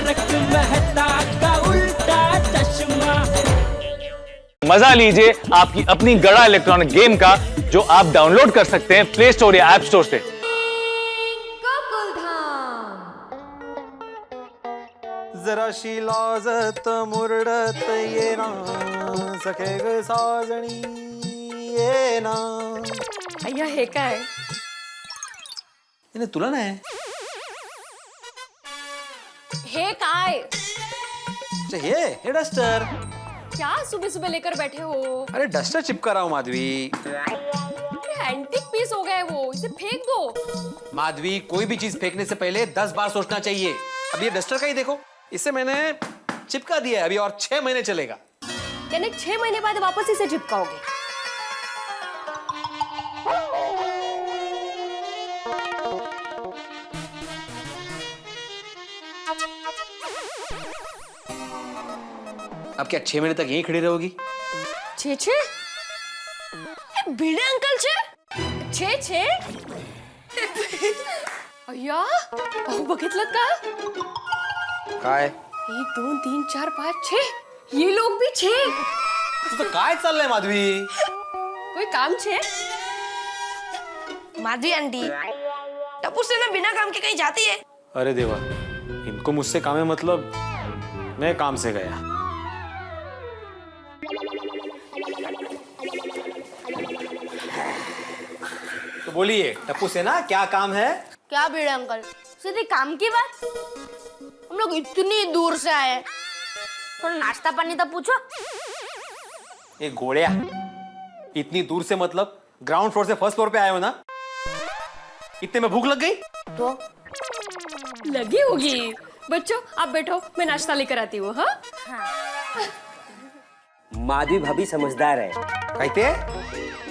तारक मेहता का उल्टा चश्मा। मजा लीजिए आपकी अपनी गड़ा इलेक्ट्रॉनिक गेम का, जो आप डाउनलोड कर सकते हैं प्ले स्टोर या ऐप स्टोर से। जरा लाजत मुरडत ये ना सखे ग साजणी ये ना। अय्या हे काय? इन्हें तुला नाही हे काय? अच्छा हे डस्टर। क्या सुबह सुबह लेकर बैठे हो? अरे डस्टर चिपका रहा हूँ माधवी। एंटीक पीस हो गया है वो, इसे फेंक दो। माधवी कोई भी चीज फेंकने से पहले 10 बार सोचना चाहिए। अब ये डस्टर का ही देखो, इसे मैंने चिपका दिया है, अभी और 6 महीने चलेगा। यानी 6 महीने बाद वापस इसे चिपकाओगे? अब क्या 6 महीने तक यहीं खड़ी रहोगी? छे भिड़े अंकल छे अय्या अहो बघितलं का? काय? 1 2 3 4 5 6 ये लोग भी 6। तो काय चाललंय माधवी? कोई काम छे? माधवी आंटी, टप्पू से ना बिना काम के कहीं जाती है? अरे देवा, इनको मुझसे काम है मतलब मैं काम से गया। तो बोलिए टप्पू से ना क्या काम है? क्या भिड़े अंकल, सीधे काम की बात? हम लोग इतनी दूर से आए, थोड़ा नाश्ता पानी तो पूछो। ये घोड़िया, इतनी दूर से मतलब ग्राउंड फ्लोर से फर्स्ट फ्लोर पे आए हो ना? इतने में भूख लग गई? तो लगी होगी। बच्चों आप बैठो, मैं नाश्ता लेकर आती हूँ। हाँ माधवी भाभी समझदार है। कहते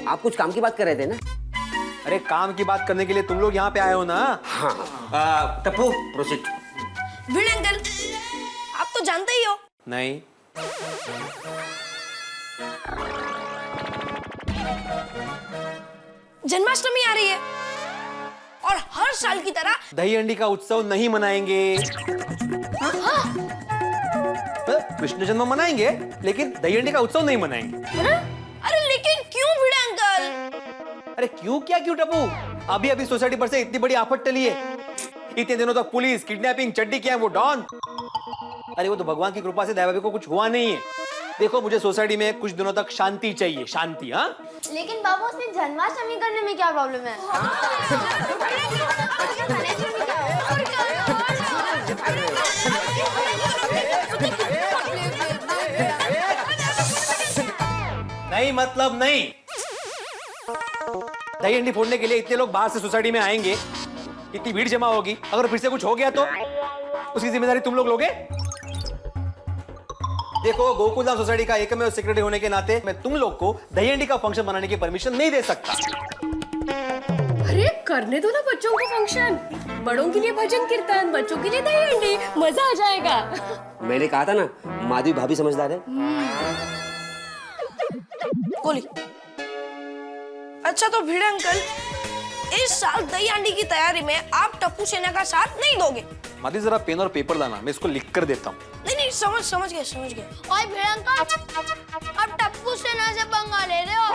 आप कुछ काम की बात कर रहे थे ना? अरे काम की बात करने के लिए तुम लोग यहाँ पे आए हो ना? हाँ टप्पू प्रोसीड। भिड़े अंकल, आप तो जानते ही हो। नहीं। जन्माष्टमी आ रही है और हर साल की तरह दही अंडी का उत्सव नहीं मनाएंगे। कृष्ण जन्म मनाएंगे लेकिन दही अंडी का उत्सव नहीं मनाएंगे। अरे लेकिन क्यों भिड़े अंकल? अरे क्यों क्या क्यों टप्पू, अभी अभी सोसाइटी पर से इतनी बड़ी आफत टली है। इतने दिनों तक पुलिस किडनैपिंग चड्डी किया है वो डॉन। अरे वो तो भगवान की कृपा से दयाभाभी को कुछ हुआ नहीं है। देखो मुझे सोसाइटी में कुछ दिनों तक शांति चाहिए, शांति। हाँ लेकिन बाबू उसने जन्माष्टमी करने में क्या प्रॉब्लम है? नहीं मतलब नहीं। दही अंडी फोड़ने के लिए इतने लोग बाहर से सोसाइटी में आएंगे, इतनी भीड़ जमा होगी, अगर फिर से कुछ हो गया तो उसकी जिम्मेदारी तुम लोग लोगे? देखो गोकुलधाम सोसाइटी का एकमेव सेक्रेटरी होने के नाते मैं तुम लोग को दही अंडी का फंक्शन बनाने की परमिशन नहीं दे सकता। अरे करने दो ना बच्चों को फंक्शन। बड़ों के लिए भजन कीर्तन, बच्चों के लिए दही अंडी, मजा आ जाएगा। मैंने कहा था ना माधवी भाभी समझदार है। बोली। अच्छा तो भिड़े अंकल, इस साल दही अंडी की तैयारी में आप टप्पू सेना का साथ नहीं दोगे? माधवी जरा पेन और पेपर लाना, मैं इसको लिख कर देता हूँ। नहीं समझ गए। ओए भिड़े अंकल, आप टप्पू सेना से पंगा ले रहे हो?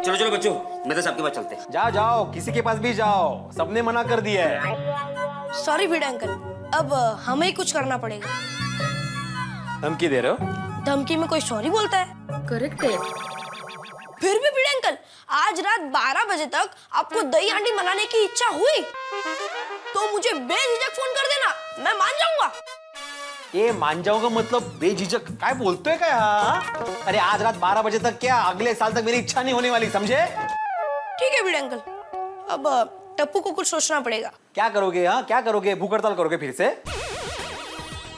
चलो बच्चों, मैं तो सबके पास चलते हैं। जाओ किसी के पास भी जाओ, सबने मना कर दिया है। सॉरी भिड़े अंकल, अब हमें ही कुछ करना पड़ेगा। धमकी दे रहे हो? धमकी में कोई सॉरी बोलता है? करेक्ट है। फिर भी भिड़े अंकल, आज रात 12 बजे तक आपको दही हांडी बनाने की इच्छा हुई तो मुझे बेझिझक फोन कर देना, मैं मान जाऊंगा। ये मान जाऊंगा मतलब बेझिझक काय बोलतोय काय? हाँ अरे आज रात 12 बजे तक क्या, अगले साल तक मेरी इच्छा नहीं होने वाली, समझे? ठीक है भिड़े अंकल, अब टप्पू को कुछ सोचना पड़ेगा। क्या करोगे? हाँ क्या करोगे? भूख हड़ताल करोगे फिर से?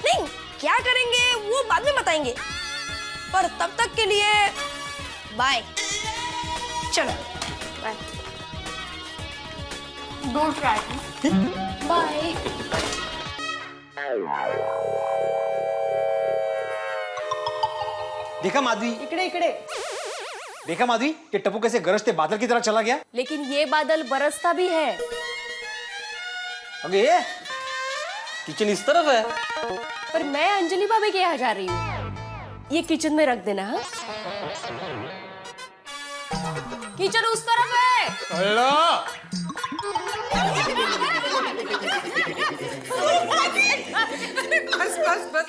नहीं, क्या करेंगे वो बाद में बताएंगे, पर तब तक के लिए बाय। चलो बाय। Don't try. बाय। देखा माधवी? इकडे देखा माधवी कि टप्पू कैसे गरजते बादल की तरह चला गया? लेकिन ये बादल बरसता भी है। अगे ये किचन इस तरफ है। पर मैं अंजलि भाभी के यहाँ जा रही हूँ, ये किचन में रख देना। हाँ, किचन उस तरफ है। बस बस बस,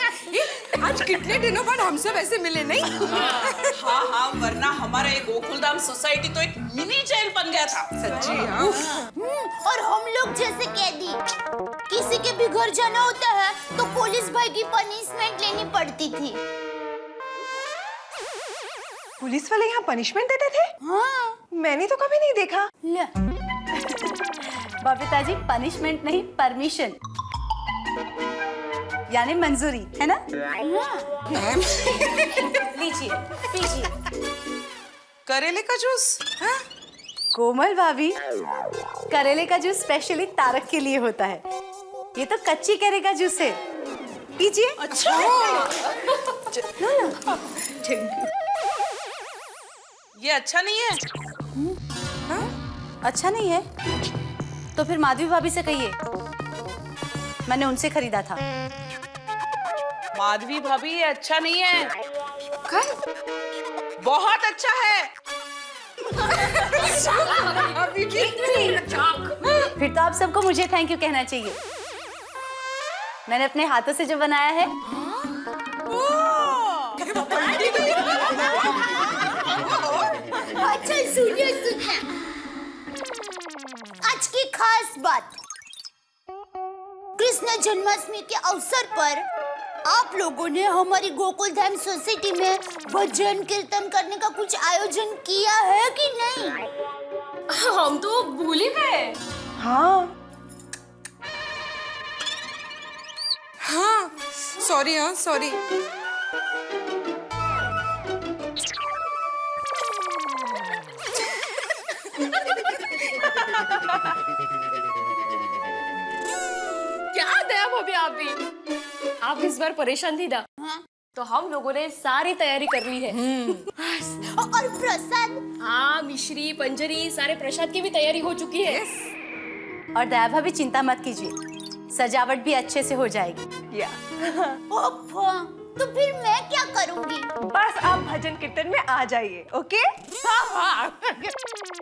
आज कितने दिनों बाद हम सब ऐसे मिले नहीं? हाँ हाँ, वरना हमारा एक गोकुलधाम सोसाइटी तो एक मिनी जेल बन गया था। सच्ची हाँ। और हम लोग जैसे कैदी, किसी के भी घर जाना होता है तो पुलिस भाई की पनिशमेंट लेनी पड़ती थी। पुलिस वाले यहाँ पनिशमेंट देते थे? हाँ। मैंने तो कभी नहीं देखा। बबीता जी, पनिशमेंट नहीं, परमिशन, यानी मंजूरी, है ना? लीजिए, पीजिए। करेले का जूस? हाँ? कोमल भाभी, करेले का जूस स्पेशली तारक के लिए होता है। ये तो कच्ची कैरे का जूस है, पीजिए। अच्छा। ये अच्छा नहीं है? अच्छा नहीं है तो फिर माधवी भाभी से कहिए, मैंने उनसे खरीदा था। माधवी भाभी, ये अच्छा नहीं है। बहुत अच्छा है। फिर तो आप सबको मुझे थैंक यू कहना चाहिए। मैंने अपने हाथों से जो बनाया है। अच्छा सुनिए सुनिए, आज की खास बात, कृष्ण जन्माष्टमी के अवसर पर आप लोगों ने हमारी गोकुलधाम सोसाइटी में भजन कीर्तन करने का कुछ आयोजन किया है कि नहीं? हम तो भूल ही गए। हाँ हाँ, सॉरी। हाँ सॉरी। क्या दया भाभी, आप इस बार परेशान थी ना? हाँ? तो हम लोगों ने सारी तैयारी कर ली है। और प्रसाद? हाँ, मिश्री, पंजरी, सारे प्रसाद की भी तैयारी हो चुकी है। और दया भाभी, चिंता मत कीजिए, सजावट भी अच्छे से हो जाएगी। ओफो, तो फिर मैं क्या करूंगी? बस आप भजन कीर्तन में आ जाइए, ओके?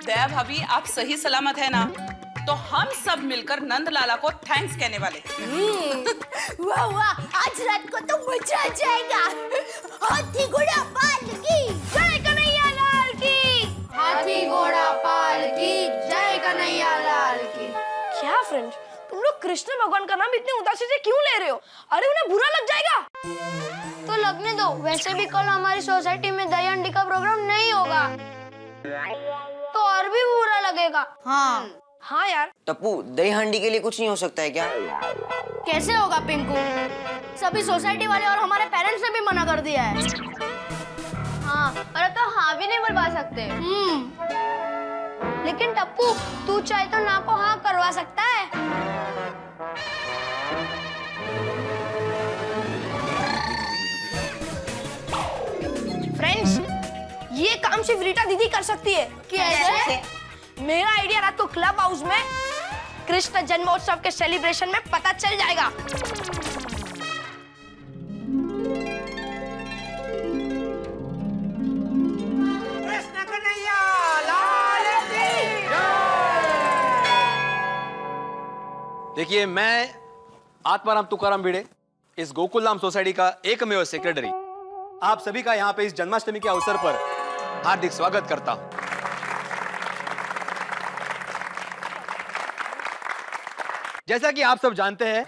दया भाभी, आप सही सलामत है ना? तो हम सब मिलकर नंद लाला को थैंक्स कहने वाले। वाह वाह, आज रात को तो मजा आ जाएगा। हाथी घोड़ा पाल की जय, कन्हैया लाल की। हाथी घोड़ा पाल की जय, कन्हैया लाल की। क्या फ्रेंड्स, तुम लोग कृष्ण भगवान का नाम इतने उदासी से क्यों ले रहे हो? अरे उन्हें बुरा लग जाएगा। तो लगने दो, वैसे भी कल हमारी सोसाइटी में दही हंडी का प्रोग्राम नहीं होगा, तो और भी बुरा लगेगा। हाँ यार। टप्पू, दही हांडी के लिए कुछ नहीं हो सकता है क्या? कैसे होगा पिंकू? सभी सोसाइटी वाले और हमारे पेरेंट्स ने भी मना कर दिया है। हाँ, और तो हाँ भी नहीं बोल पा सकते। लेकिन टप्पू, तू चाहे तो ना को हाँ करवा सकता है। फ्रेंड्स, ये काम सिर्फ रीटा दीदी कर सकती है। कैसे? मेरा आइडिया रात को क्लब हाउस में कृष्ण जन्मोत्सव के सेलिब्रेशन में पता चल जाएगा। कृष्ण कन्हैया लाल की। देखिए, मैं आत्माराम तुकाराम भिड़े, इस गोकुलधाम सोसाइटी का एकमेव सेक्रेटरी, आप सभी का यहाँ पे इस जन्माष्टमी के अवसर पर हार्दिक स्वागत करता हूं। जैसा कि आप सब जानते हैं,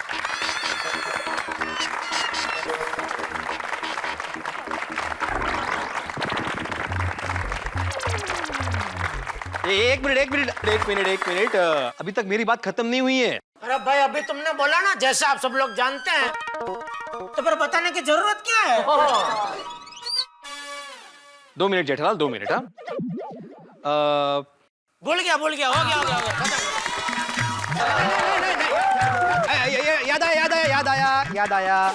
एक मिनट, अभी तक मेरी बात खत्म नहीं हुई है। अरे भाई, अभी तुमने बोला ना जैसे आप सब लोग जानते हैं, तो फिर बताने की जरूरत क्या है? 2 मिनट जेठालाल, 2 मिनट। हाँ, भूल गया, हो गया। याद आया।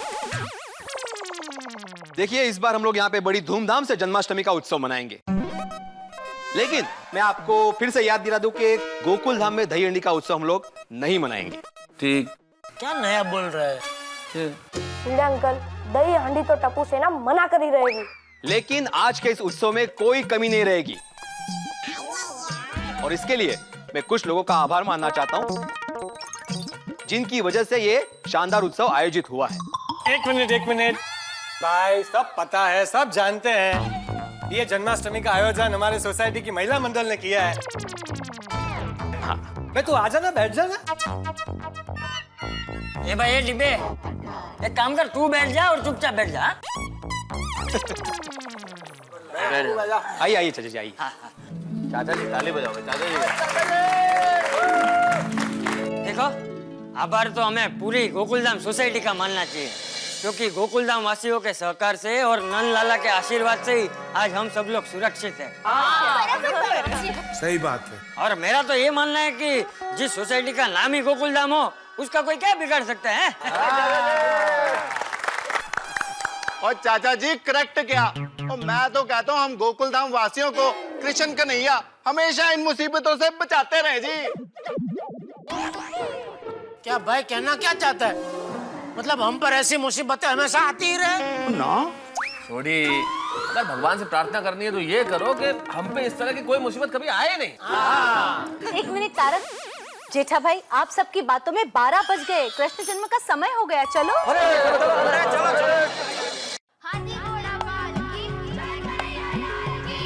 देखिए, इस बार हम लोग यहाँ पे बड़ी धूमधाम से जन्माष्टमी का उत्सव मनाएंगे, लेकिन मैं आपको फिर से याद दिला दूं कि गोकुलधाम में दही हंडी का उत्सव हम लोग नहीं मनाएंगे। ठीक, क्या नया बोल रहा है? हीरा अंकल, दही हांडी तो टप्पू सेना मना कर ही रहेगी। लेकिन आज के इस उत्सव में कोई कमी नहीं रहेगी और इसके लिए मैं कुछ लोगों का आभार मानना चाहता हूं जिनकी वजह से ये शानदार उत्सव आयोजित हुआ है। एक मिनट भाई, सब पता है, सब जानते हैं ये जन्माष्टमी का आयोजन हमारे सोसाइटी की महिला मंडल ने किया है। हाँ, मैं तू आ जाना, बैठ जाना। ए भाई ये डिब्बे, एक काम कर, तू बैठ जा और चुपचाप बैठ जा। आइए चाचा जी, आइए। चाचा जी ताली बजाओ, चाचा जी। देखो, आभार तो हमें पूरी गोकुलधाम सोसाइटी का मानना चाहिए, क्योंकि गोकुलधाम वासियों के सहकार से और नंद लाला के आशीर्वाद से ही आज हम सब लोग सुरक्षित हैं। सही बात है। और मेरा तो ये मानना है कि जिस सोसाइटी का नाम ही गोकुलधाम हो, उसका कोई क्या बिगाड़ सकता है? और चाचा जी करेक्ट क्या? और मैं तो कहता हूँ हम गोकुलधाम वासियों को कृष्ण कन्हैया हमेशा इन मुसीबतों से बचाते रहे जी। क्या भाई कहना क्या चाहता है? मतलब हम पर ऐसी मुसीबतें हमेशा आती ही रहे ना? छोड़ी, अगर भगवान से प्रार्थना करनी है तो ये करो कि हम पे इस तरह की कोई मुसीबत कभी आए नहीं। एक मिनट तारक, जेठा भाई, आप सबकी बातों में 12 बज गए, कृष्ण जन्म का समय हो गया, चलो। हाथी घोड़ा पालकी जय कन्हैया लाल की।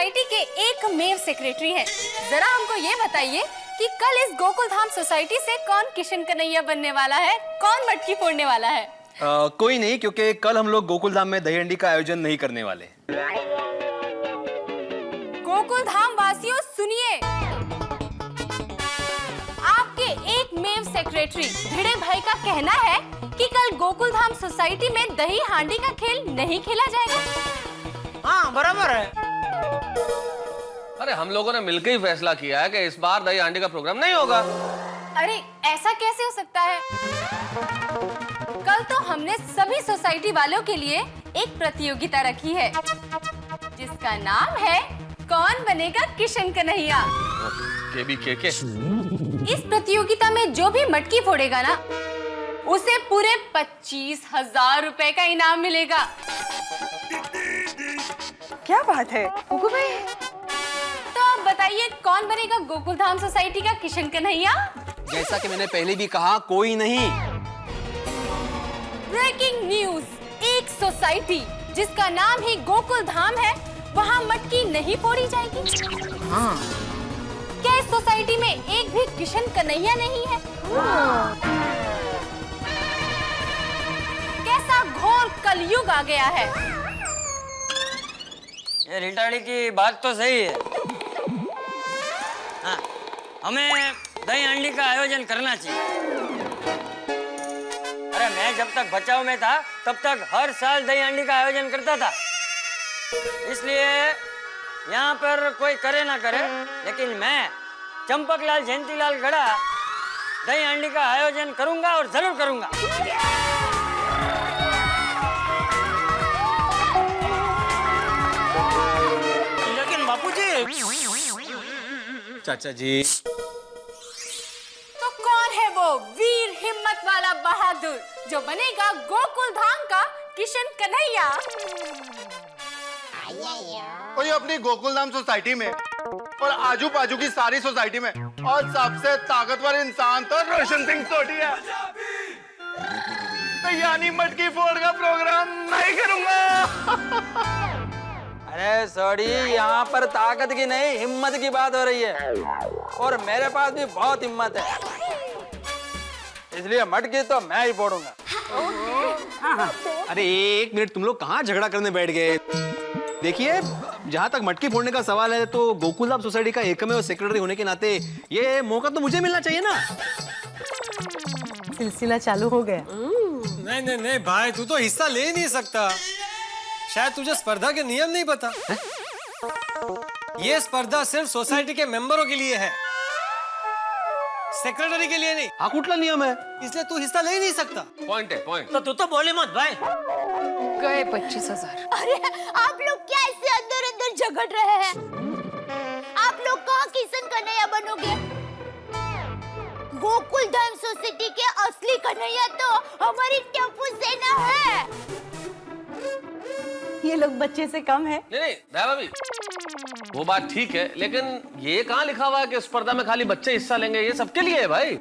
सोसाइटी के एकमेव सेक्रेटरी हैं। जरा हमको ये बताइए कि कल इस गोकुल धाम सोसाइटी से कौन किशन कन्हैया बनने वाला है, कौन मटकी फोड़ने वाला है? कोई नहीं, क्योंकि कल हम लोग गोकुल धाम में दही हंडी का आयोजन नहीं करने वाले। गोकुल धाम वासियों सुनिए, आपके एकमेव सेक्रेटरी भिड़े भाई का कहना है कि कल गोकुल धाम सोसाइटी में दही हांडी का खेल नहीं खेला जाएगा। हाँ बराबर है। अरे हम लोगों ने मिलकर ही फैसला किया है कि इस बार दही हांडी का प्रोग्राम नहीं होगा। अरे ऐसा कैसे हो सकता है? कल तो हमने सभी सोसाइटी वालों के लिए एक प्रतियोगिता रखी है जिसका नाम है कौन बनेगा किशन कन्हैया। के। इस प्रतियोगिता में जो भी मटकी फोड़ेगा ना, उसे पूरे 25,000 रुपए का इनाम मिलेगा। क्या बात है गुगु भाई? तो अब बताइए कौन बनेगा गोकुल धाम सोसाइटी का किशन कन्हैया? जैसा कि मैंने पहले भी कहा, कोई नहीं। ब्रेकिंग न्यूज, एक सोसाइटी जिसका नाम ही गोकुल धाम है, वहाँ मटकी नहीं फोड़ी जाएगी। हाँ। क्या इस सोसाइटी में एक भी किशन कन्हैया नहीं है? कैसा घोर कलयुग आ गया है। ये रिटाड़ी की बात तो सही है। हाँ, हमें दही हांडी का आयोजन करना चाहिए। अरे मैं जब तक बचाव में था तब तक हर साल दही हांडी का आयोजन करता था। इसलिए यहाँ पर कोई करे ना करे, लेकिन मैं चंपकलाल जयंतीलाल गड़ा दही हांडी का आयोजन करूंगा और जरूर करूंगा। लेकिन बापूजी। चाचा जी, तो कौन है वो वीर हिम्मत वाला बहादुर जो बनेगा गोकुल धाम का किशन कन्हैया? और ये अपनी गोकुलधाम सोसाइटी में और आजू बाजू की सारी सोसाइटी में और सबसे ताकतवर इंसान तो रोशन सिंह सोढ़ी है। तो यानी मटकी फोड़ का प्रोग्राम नहीं करूंगा। अरे सॉरी, यहाँ पर ताकत की नहीं हिम्मत की बात हो रही है, और मेरे पास भी बहुत हिम्मत है, इसलिए मटकी तो मैं ही फोड़ूंगा। अरे एक मिनट, तुम लोग कहाँ झगड़ा करने बैठ गए? देखिए, जहाँ तक मटकी फोड़ने का सवाल है तो गोकुलधाम सोसाइटी का एकमेव सेक्रेटरी होने के नाते ये मौका तो मुझे मिलना चाहिए ना। सिलसिला चालू हो गया। नहीं नहीं नहीं भाई, तू तो हिस्सा ले ही नहीं सकता। शायद तुझे स्पर्धा के नियम नहीं पता। ये स्पर्धा सिर्फ सोसाइटी के मेंबरों के लिए है, सेक्रेटरी के लिए नहीं। हाँ, कुटला नियम है, इसलिए तू हिस्सा ले ही नहीं सकता। पॉइंट है, पॉइंट। तो तू तो बोले मत भाई। गए 25,000। अरे आप लोग क्या ऐसे अंदर अंदर झगड़ रहे हैं? आप लोग कहाँ किशन कन्हैया बनोगे? गोकुल धाम सोसाइटी के असली कन्हैया तो हमारी टप्पू सेना है। ये लोग बच्चे से कम है। नहीं भाभी, वो बात ठीक है, लेकिन ये कहाँ लिखा हुआ है कि स्पर्धा में खाली बच्चे हिस्सा लेंगे? ये सबके लिए है भाई।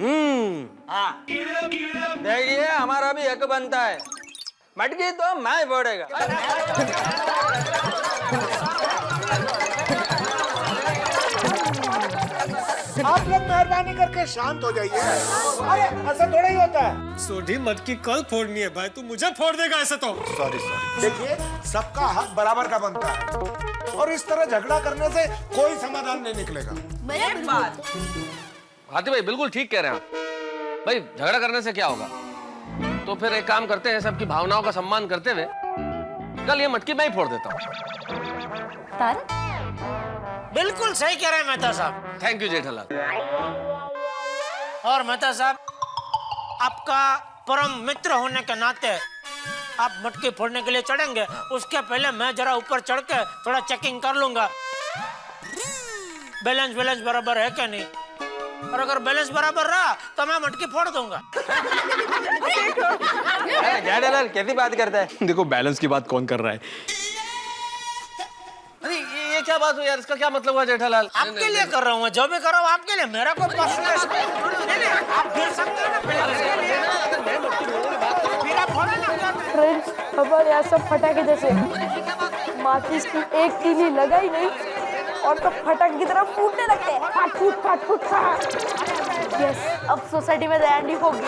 हाँ, देखिए हमारा भी हक बनता है, मटकी तो मैं फोड़ेगा। आप लोग मेहरबानी करके शांत हो जाइए। अरे ऐसा थोड़ा ही होता है। सोढ़ी मटकी कल फोड़नी है भाई, तू मुझे फोड़ देगा ऐसे तो? Sorry sorry. देखिए, सबका हक बराबर का बनता है, और इस तरह झगड़ा करने से कोई समाधान नहीं निकलेगा। हाथी भाई बिल्कुल ठीक कह रहे हैं आप। भाई झगड़ा करने से क्या होगा? तो फिर एक काम करते हैं, सबकी भावनाओं का सम्मान करते हुए कल ये मटकी मैं ही फोड़ देता हूँ। बिल्कुल सही कह रहे हैं मेहता साहब। Thank you Jethalal. और मेहता साहब, आपका परम मित्र होने के नाते आप मटकी फोड़ने के लिए चढ़ेंगे, उसके पहले मैं जरा ऊपर चढ़ के थोड़ा चेकिंग कर लूंगा, बैलेंस बराबर है क्या नहीं, और अगर बैलेंस बराबर रहा तो मैं मटकी फोड़ दूंगा। जेठालाल कैसी बात करता है? देखो, बैलेंस की बात कौन कर रहा है? अरे ये क्या बात हुई यार, इसका क्या मतलब हुआ जेठालाल? आपके लिए कर रहा हूँ, जो भी कर रहा हूँ आपके लिए, मेरा कोई पर्सनल। आप गिर सकते हैं ना। फ्रेंड्स, हमारे यहाँ सब फटाके जैसे माचिस की एक तीली लगाई नहीं और तो फटक की तरह फूटने लगते हैं। फाट फूट फाट फूट फाट। यस, अब सोसाइटी में दयाली होगी।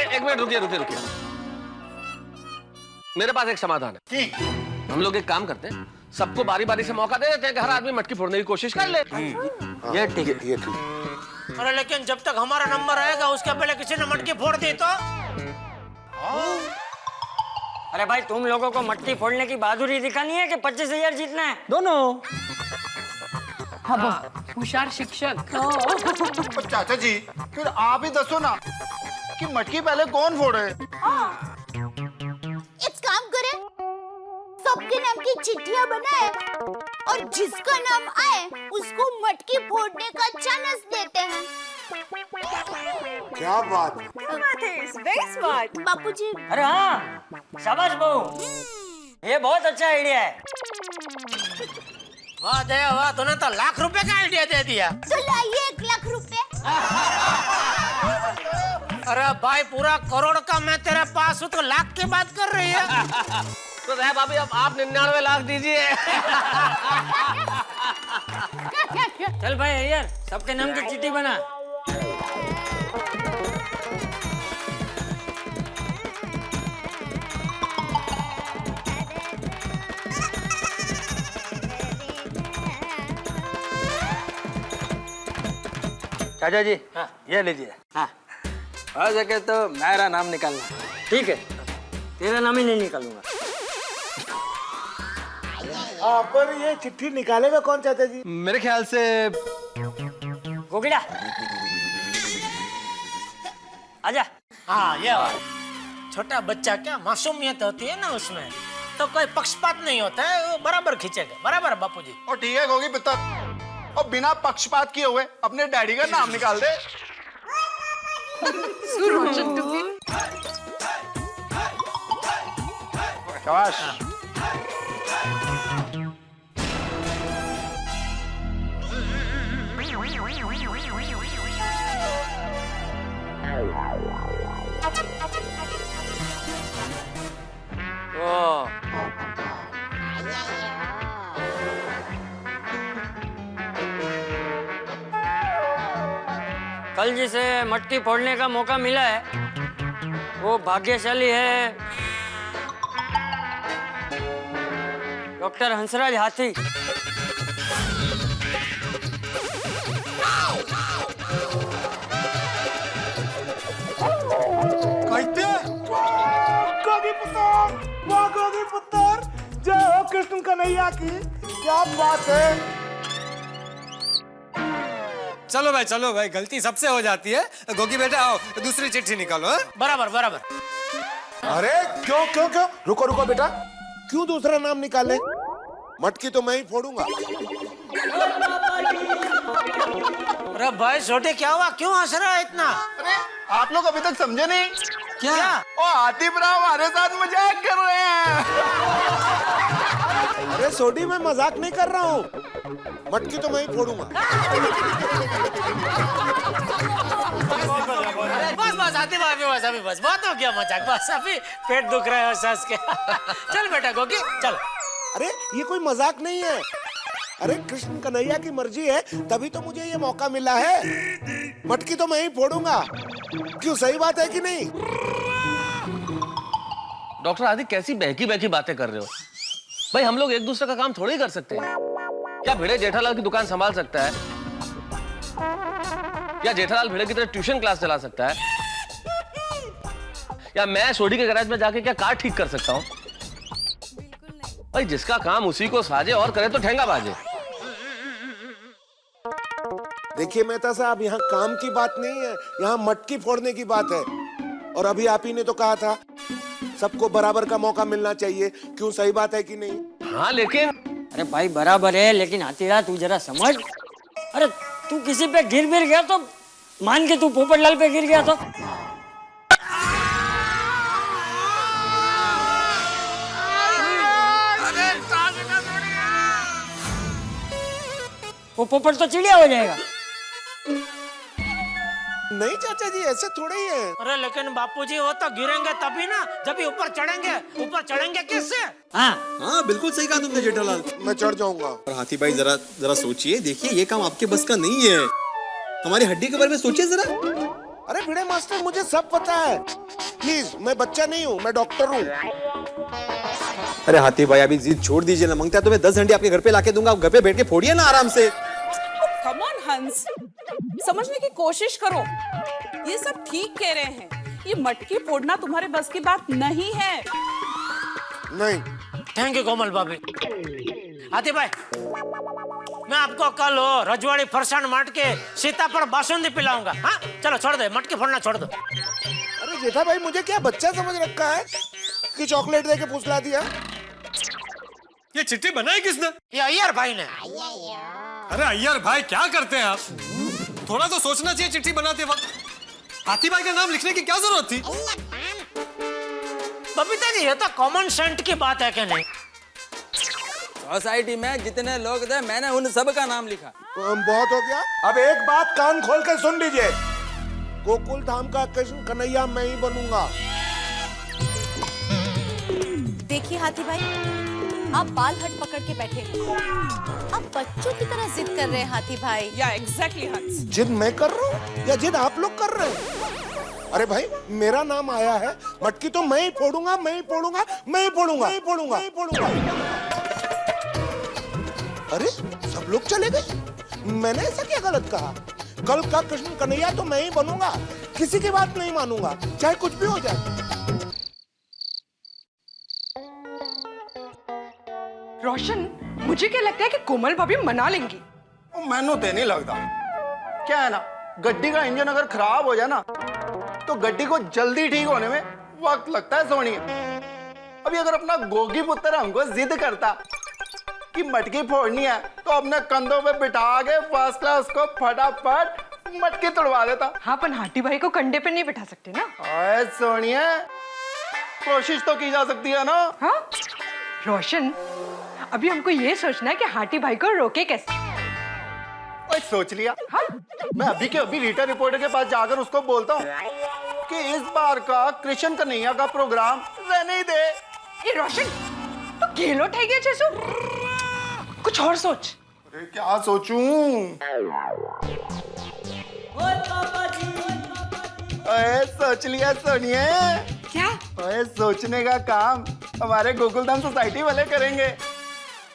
एक मिनट रुकिए रुकिए रुकिए, मेरे पास एक समाधान है। हम लोग एक काम करते हैं, सबको बारी बारी से मौका दे देते हैं कि हर आदमी मटकी फोड़ने की कोशिश कर ले। ये ठीक है, ये ठीक। अरे लेकिन जब तक हमारा नंबर आएगा उसके पहले किसी ने मटकी फोड़ दी तो? अरे भाई तुम लोगों को मटकी फोड़ने की बहादुरी दिखानी है कि 25,000 जीतना है? दोनों। होशियार शिक्षक। चाचा जी फिर आप ही दसो ना कि मटकी पहले कौन फोड़े। एक काम करें, सबके नाम की चिट्ठियां बनाए और जिसका नाम आए उसको मटकी फोड़ने का चांस देते हैं। क्या बात है, वेरी स्मार्ट बापूजी। अरे हाँ, शाबाश बहू, ये बहुत अच्छा आइडिया है। वाह दया वाह, तूने तो लाख रुपए का आइडिया दे दिया। तो लाइए 1 लाख रुपए। अरे भाई पूरा करोड़ का मैं तेरे पास हूँ तो लाख की बात कर रही है। तो साहब अभी अब आप 99 लाख दीजिए। चल भाई अय्यर, सबके नाम की चिट्ठी बना। चाचा जी ये लीजिए। हाँ हो सके तो मेरा नाम निकालना। ठीक है, तेरा नाम ही नहीं निकालूंगा। पर ये चिट्ठी निकालेगा कौन चाचा जी? मेरे ख्याल से गोगिड़ा आजा। हाँ ये छोटा बच्चा क्या मासूमियत होती है ना उसमें, तो कोई पक्षपात नहीं होता है, वो बराबर खींचेगा। बराबर बापूजी। और ठीक है गोगी पितर, और बिना पक्षपात किए हुए अपने डैडी का नाम निकाल दे। शाबाश। कल जिसे मटकी फोड़ने का मौका मिला है वो भाग्यशाली है डॉक्टर हंसराज हाथी। गोगी पुत्र, जय हो कृष्ण कन्हैया की। क्या बात है। चलो भाई गलती सबसे हो जाती है। गोगी बेटा आओ, दूसरी चिट्ठी निकालो। बराबर बराबर। अरे क्यों क्यों क्यों, रुको रुको बेटा, क्यों दूसरा नाम निकाले? मटकी तो मैं ही फोड़ूंगा। अरे भाई छोटे क्या हुआ, क्यों हंस रहा है इतना? अरे आप लोग अभी तक समझे नहीं क्या? ओ आतिफ राव हमारे साथ मजाक कर रहे हैं। अरे सोडी मैं मजाक नहीं कर रहा हूँ, मटकी तो मैं ही फोड़ूंगा। बस आतिफ अभी बस बहुत हो गया मजाक, बस अभी पेट दुख रहा है सांस के। चल बेटा गोगी चल। अरे ये कोई मजाक नहीं है, अरे कृष्ण कन्हैया की मर्जी है तभी तो मुझे ये मौका मिला है। मटकी तो मैं ही फोड़ूंगा, क्यों सही बात है कि नहीं? डॉक्टर आदि कैसी बहकी बहकी बातें कर रहे हो भाई, हम लोग एक दूसरे का काम थोड़ी ही कर सकते हैं। क्या भिड़े जेठालाल की दुकान संभाल सकता है, या जेठालाल भिड़े की तरह ट्यूशन क्लास चला सकता है, या मैं सोडी के गैराज में जाके क्या कार ठीक कर सकता हूँ? भाई जिसका काम उसी को साजे और करे तो ठेंगा बाजे। देखिए मेहता साहब, यहाँ काम की बात नहीं है, यहाँ मटकी फोड़ने की बात है। और अभी आप ही ने तो कहा था सबको बराबर का मौका मिलना चाहिए, क्यों सही बात है कि नहीं? हाँ लेकिन अरे भाई बराबर है, लेकिन हाथीरा तू जरा समझ। अरे तू किसी पे गिर गया तो मान के तू पोपटलाल पे गिर गया तो वो पोपट तो चिड़िया हो जाएगा। नहीं चाचा जी, ऐसे थोड़े ही है। अरे लेकिन बापूजी वो तो गिरेंगे तभी ना जब ही ऊपर चढ़ेंगे किससे? हाँ बिल्कुल सही कहा तुमने जेठालाल। मैं चढ़ जाऊंगा। और हाथी भाई जरा सोचिए, देखिए ये काम आपके बस का नहीं है। हमारी हड्डी के बारे में सोचिए जरा। अरे भिड़े मास्टर, मुझे सब पता है। प्लीज, मैं बच्चा नहीं हूँ, मैं डॉक्टर हूँ। अरे हाथी भाई अभी जिद छोड़ दीजिए ना, मांगता है तो मैं 10 हंडी आपके घर पे लाके दूंगा, आप घर पे बैठ के फोड़िए ना आराम से। कम ऑन हंस, समझने की कोशिश करो। ये सब ठीक कह रहे हैं, ये मटकी फोड़ना तुम्हारे बस की बात नहीं है। नहीं। थैंक यू कोमल भाभी। हाथी भाई, मैं आपको कल रजवाड़ी फरसान माट के सीताफल बासुंदी पिलाऊंगा। हाँ चलो छोड़ दे, मटकी फोड़ना छोड़ दो। अरे जेठा भाई, मुझे क्या बच्चा समझ रखा है कि चॉकलेट देके फुसला दिया? ये चिट्ठी बनाई किसने? ये अय्यर भाई ने। अरे अय्यर भाई क्या करते हैं आप? थोड़ा तो सोचना चाहिए चिट्ठी बनाते वक्त। हाथी भाई का नाम लिखने की क्या जरूरत थी? बबीता जी, ये तो कॉमन सेंस की बात है कि नहीं? सोसाइटी में जितने लोग थे मैंने उन सब का नाम लिखा। बहुत हो गया। अब एक बात कान खोल के सुन लीजिए, गोकुल धाम का कृष्ण कन्हैया मैं ही बनूंगा। देखिए हाथी भाई, आप बाल हट पकड़ के बैठे हैं। आप बच्चों की तरह जिद कर रहे हैं हाथी भाई। या एग्जैक्टली हंस। जिद मैं कर रहा हूँ या जिद आप लोग कर रहे हैं? अरे भाई, मेरा नाम आया है, मटकी तो मैं ही फोड़ूंगा, मैं ही फोड़ूंगा, मैं ही फोड़ूंगा, मैं ही फोड़ूंगा, मैं ही फोड़ूंगा। अरे सब लोग चले गए, मैंने ऐसा क्या गलत कहा? कल का कृष्ण कन्हैया तो मैं ही बनूंगा, किसी की बात नहीं मानूंगा, चाहे कुछ भी हो जाए। रोशन, मुझे क्या लगता है कि कोमल भाभी मना लेंगी। मैनू तो नहीं लगता। क्या है ना, गड्डी का इंजन अगर खराब हो जाए ना तो गड्डी को जल्दी ठीक होने में वक्त लगता है सोनिया। अभी अगर अपना गोगी पुत्र हमको जिद करता कि मटकी फोड़नी है तो अपने कंधों पे बिठा के फर्स्ट क्लास को फटाफट मटकी तोड़वा देता। हाँ, पर हाटी भाई को कंधे पे नहीं बिठा सकते ना। अरे सोनिया, कोशिश तो की जा सकती है ना। हाँ रोशन, अभी हमको ये सोचना है कि हाटी भाई को रोके कैसे। ओए सोच लिया। हाँ? मैं अभी के अभी रीटा रिपोर्टर के पास जाकर उसको बोलता हूँ कि इस बार का कृष्ण कन्हैया का प्रोग्राम रहने ही दे। ये रोशन, तो गेलो ठह गया जैसो, कुछ और सोच। अरे क्या सोचूं? अरे सोच लिया सोनिया। क्या? अरे सोचने का काम हमारे गोकुलधाम सोसाइटी वाले करेंगे,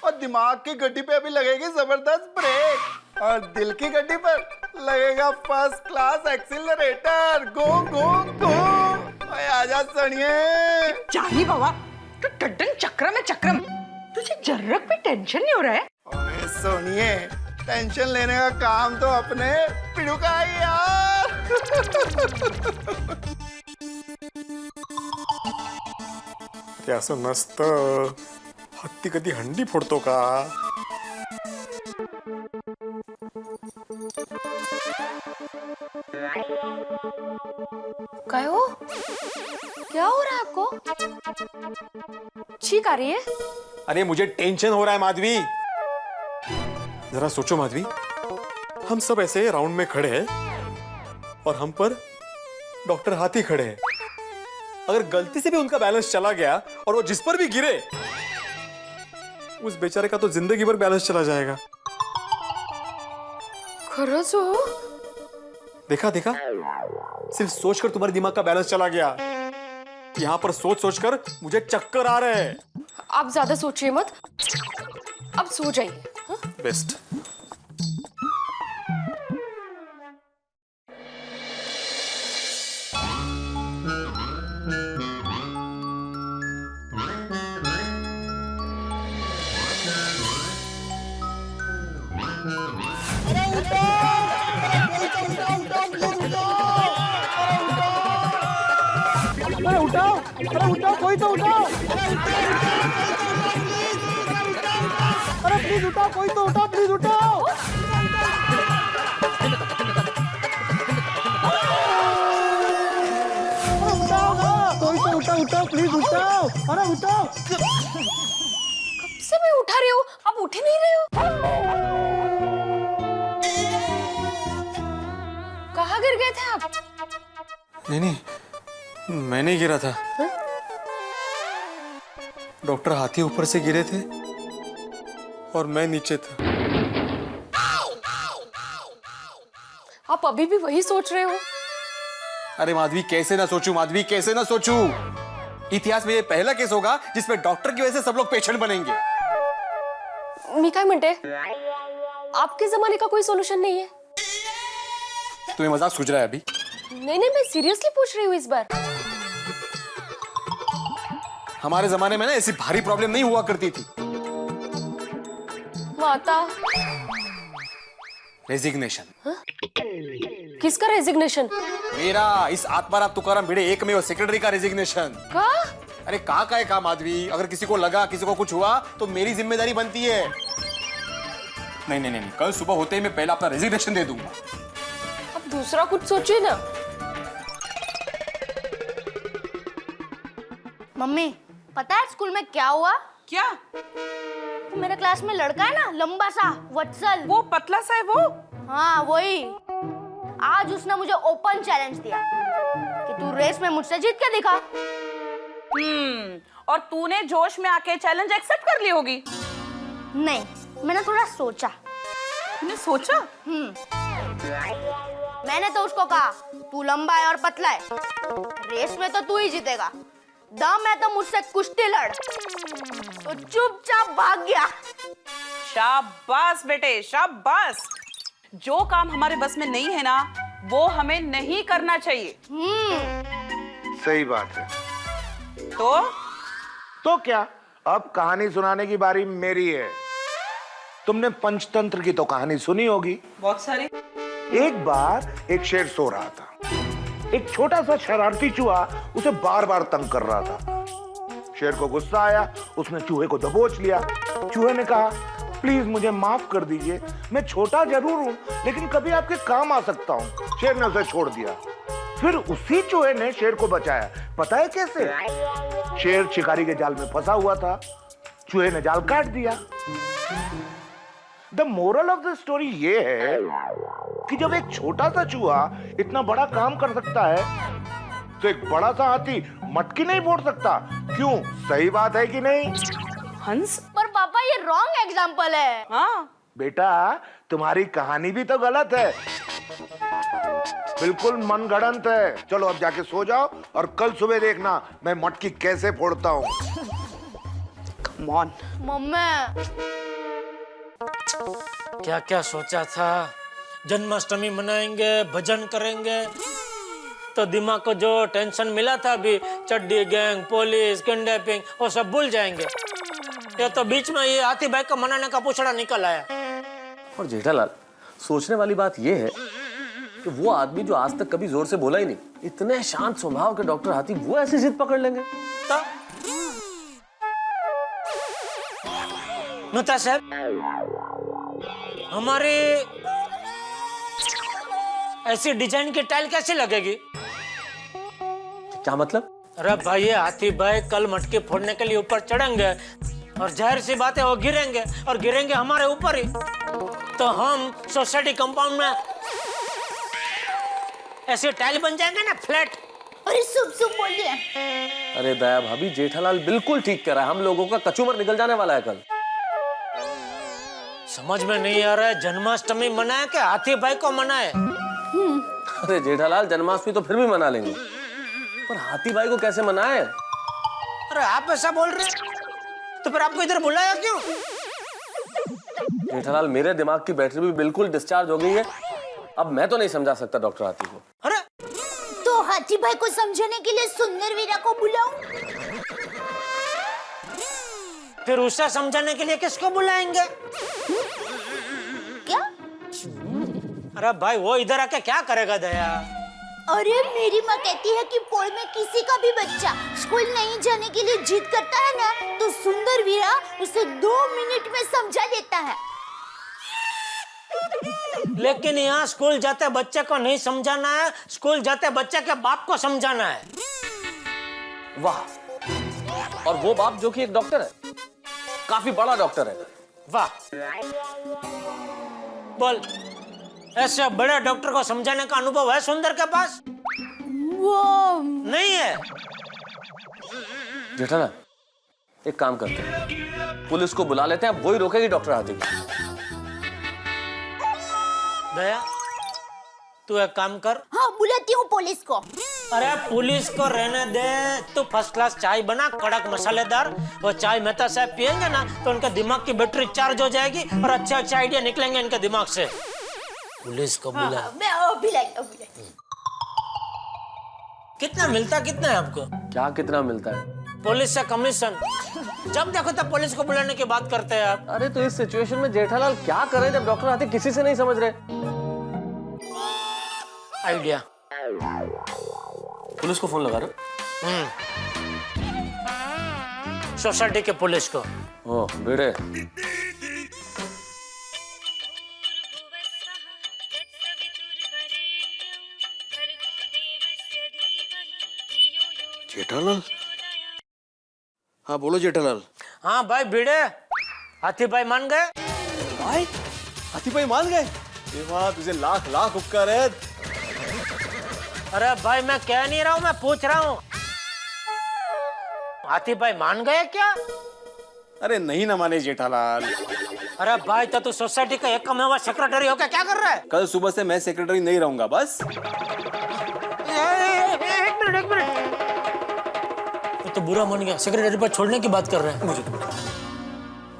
और दिमाग की गड्डी पे अभी लगेगी जबरदस्त ब्रेक, और दिल की गड्डी पर लगेगा फर्स्ट क्लास एक्सीलरेटर। गो गो गो। अरे आजा सोनिया। जानी बाबा, तू टड्डन चक्रम, तुझे जर्रक भी टेंशन नहीं हो रहा है? अरे सोनिए, टेंशन लेने का काम तो अपने पिड़ू का है यार। क्या असं नसतं, हत्ती कधी हंडी फोडतो का? क्या हो? क्या हो रहा है आपको? छींक आ रही है? अरे मुझे टेंशन हो रहा है माधवी। जरा सोचो माधवी, हम सब ऐसे राउंड में खड़े हैं और हम पर डॉक्टर हाथी खड़े हैं। अगर गलती से भी उनका बैलेंस चला गया और वो जिस पर भी गिरे, उस बेचारे का तो जिंदगी भर बैलेंस चला जाएगा। खरंच हो? देखा देखा, सिर्फ सोचकर तुम्हारे दिमाग का बैलेंस चला गया। यहाँ पर सोच सोचकर मुझे चक्कर आ रहे हैं। आप ज्यादा सोचिए मत, अब सो जाइए। बेस्ट। अरे उठाओ, कोई तो उठाओ। अरे प्लीज उठाओ, कोई तो उठाओ, प्लीज उठाओ। कोई तो उठाओ, प्लीज उठाओ। अरे उठाओ। कब से मैं उठा रही हूँ, आप उठ ही नहीं रहे हो। कहाँ गिर गए रहे थे आप? नहीं, मैं नहीं गिरा था। डॉक्टर हाथी ऊपर से गिरे थे और मैं नीचे था। आप अभी भी वही सोच रहे हो? अरे माधवी, कैसे ना सोचूं माधवी, कैसे ना सोचूं। इतिहास में ये पहला केस होगा जिसमें डॉक्टर की वजह से सब लोग पेशेंट बनेंगे। मीका मिनटे, आपके जमाने का कोई सॉल्यूशन नहीं है? तुम्हें मजाक सूझ रहा है अभी? नहीं, मैं सीरियसली पूछ रही हूँ इस बार। हमारे जमाने में ना ऐसी भारी प्रॉब्लम नहीं हुआ करती थी। माता। रेजिग्नेशन। किसका रेजिग्नेशन? मेरा, इस आत्माराम तुकाराम भिड़े एक में सेक्रेटरी का रेजिग्नेशन। का? अरे का माधवी, अगर किसी को लगा, किसी को कुछ हुआ तो मेरी जिम्मेदारी बनती है। नहीं, कल सुबह होते ही मैं पहला अपना रेजिग्नेशन दे दूंगा। अब दूसरा कुछ सोचिए ना। मम्मी, पता है स्कूल में क्या हुआ? क्या? मेरे क्लास में लड़का है ना, लंबा सा, वत्सल। वो पतला सा है वो? हाँ, वही। आज उसने मुझे ओपन चैलेंज दिया कि तू रेस में मुझसे जीत के दिखा। और तूने जोश में आके चैलेंज एक्सेप्ट कर ली होगी? नहीं, मैंने थोड़ा सोचा। तूने सोचा? मैंने तो उसको कहा, तू लंबा है और पतला है, रेस में तो तू ही जीतेगा, दम है तो मुझसे कुश्ती लड़। तो चुपचाप भाग गया। शाबाश बेटे, शाबाश। जो काम हमारे बस में नहीं है ना, वो हमें नहीं करना चाहिए। सही बात है। तो क्या, अब कहानी सुनाने की बारी मेरी है। तुमने पंचतंत्र की तो कहानी सुनी होगी। बहुत सारी। एक बार एक शेर सो रहा था। एक छोटा सा शरारती चूहा उसे बार बार तंग कर रहा था। शेर को गुस्सा आया, उसने चूहे को दबोच लिया। चूहे ने कहा, प्लीज मुझे माफ कर दीजिए, मैं छोटा जरूर हूं लेकिन कभी आपके काम आ सकता हूं। शेर ने उसे छोड़ दिया। फिर उसी चूहे ने शेर को बचाया। पता है कैसे? शेर शिकारी के जाल में फंसा हुआ था, चूहे ने जाल काट दिया। The moral of the story ये है कि जब एक छोटा सा चूहा इतना बड़ा काम कर सकता है तो एक बड़ा सा हाथी मटकी नहीं फोड़ सकता। क्यों? सही बात है कि नहीं? हंस? पर पापा, ये रॉन्ग एग्जाम्पल है। हाँ बेटा, तुम्हारी कहानी भी तो गलत है, बिल्कुल मनगढ़ंत है। चलो अब जाके सो जाओ और कल सुबह देखना मैं मटकी कैसे फोड़ता हूँ। Come on. मम्मी, क्या क्या सोचा था, जन्माष्टमी मनाएंगे, भजन करेंगे, तो दिमाग को जो टेंशन मिला था अभी, चड्डी गैंग, पुलिस, किडनैपिंग, वो सब भूल जाएंगे। ये तो बीच में ये हाथी भाई को मनाने का पूछड़ा निकल आया। और जेठालाल, सोचने वाली बात ये है कि वो आदमी जो आज तक कभी जोर से बोला ही नहीं, इतने शांत स्वभाव के डॉक्टर हाथी, वो ऐसी जिद पकड़ लेंगे? तो नुता साहब, हमारी ऐसी डिजाइन की टाइल कैसी लगेगी? क्या मतलब? अरे भाई, ये हाथी भाई कल मटकी फोड़ने के लिए ऊपर चढ़ेंगे और जाहिर सी बात है वो गिरेंगे, और गिरेंगे हमारे ऊपर ही। तो हम सोसाइटी कंपाउंड में ऐसे टाइल बन जाएंगे ना, फ्लैट। अरे शुभ बोलिए। अरे दया भाभी, जेठालाल बिल्कुल ठीक कह रहा है, हम लोगों का कचूमर निकल जाने वाला है कल। समझ में नहीं आ रहा है, जन्माष्टमी मनाए कि हाथी भाई को मनाए? अरे जेठालाल, जन्माष्टमी तो फिर भी मना लेंगे, पर हाथी भाई को कैसे मनाए? अरे आप ऐसा बोल रहे हैं, तो फिर आपको इधर बुलाया क्यों? जेठालाल, मेरे दिमाग की बैटरी भी बिल्कुल डिस्चार्ज हो गई है, अब मैं तो नहीं समझा सकता डॉक्टर हाथी को। अरे तो हाथी भाई को समझाने के लिए सुंदर वीरा को बुलाऊं? फिर उसे समझाने के लिए किसको बुलाएंगे? क्या? अरे भाई, वो इधर आके क्या करेगा दया? अरे मेरी माँ कहती है कि पोल में किसी का भी बच्चा स्कूल नहीं जाने के लिए जिद करता है ना, तो सुंदर वीरा उसे 2 मिनट में समझा देता है। लेकिन यहाँ स्कूल जाते बच्चे को नहीं समझाना है, स्कूल जाते बच्चे के बाप को समझाना है। वाह, और वो बाप जो कि एक डॉक्टर है, काफी बड़ा डॉक्टर है। वाह। बोल, ऐसे बड़े डॉक्टर को समझाने का अनुभव है सुंदर के पास? वो नहीं है। जेठालाल, एक काम करते हैं, पुलिस को बुला लेते हैं, अब वही रोकेगी डॉक्टर हाथी को। दया, तू एक काम कर। हाँ, बुलाती हूँ पुलिस को। अरे पुलिस को रहने दे, तू फर्स्ट क्लास चाय बना, कड़क मसालेदार। वो चाय मेहता साहब पियेंगे ना तो उनके दिमाग की बैटरी चार्ज हो जाएगी और अच्छे अच्छे आइडिया निकलेंगे इनके दिमाग से। पुलिस को बुला। मैं अभी लाई। कितना मिलता कितना है आपको? क्या कितना मिलता है? पुलिस से कमीशन। जब देखो तब पुलिस को बुलाने की बात करते हैं आप। अरे तो इस सिचुएशन में जेठालाल क्या करें जब डॉक्टर हाथी किसी से नहीं समझ रहे? आइडिया। पुलिस को फोन लगा रहे? सोसाइटी के पुलिस को। ओ बेड़े। जेठालाल? हाँ बोलो जेठालाल। हाँ भाई भिड़े, हाथी भाई मान गए? भाई हाथी भाई मान गए? ये बात तुझे लाख लाख उपकार है। अरे भाई मैं कह नहीं रहा हूँ, मैं पूछ रहा हूँ। हाथी भाई मान गए क्या? अरे नहीं ना माने जेठालाल। अरे भाई तो तू सोसाइटी का एकमेव सेक्रेटरी होकर क्या कर रहा है? कल सुबह से मैं सेक्रेटरी नहीं रहूंगा बस। एक मिनट। तो बुरा मान गया, सेक्रेटरी पर छोड़ने की बात कर रहे हैं मुझे।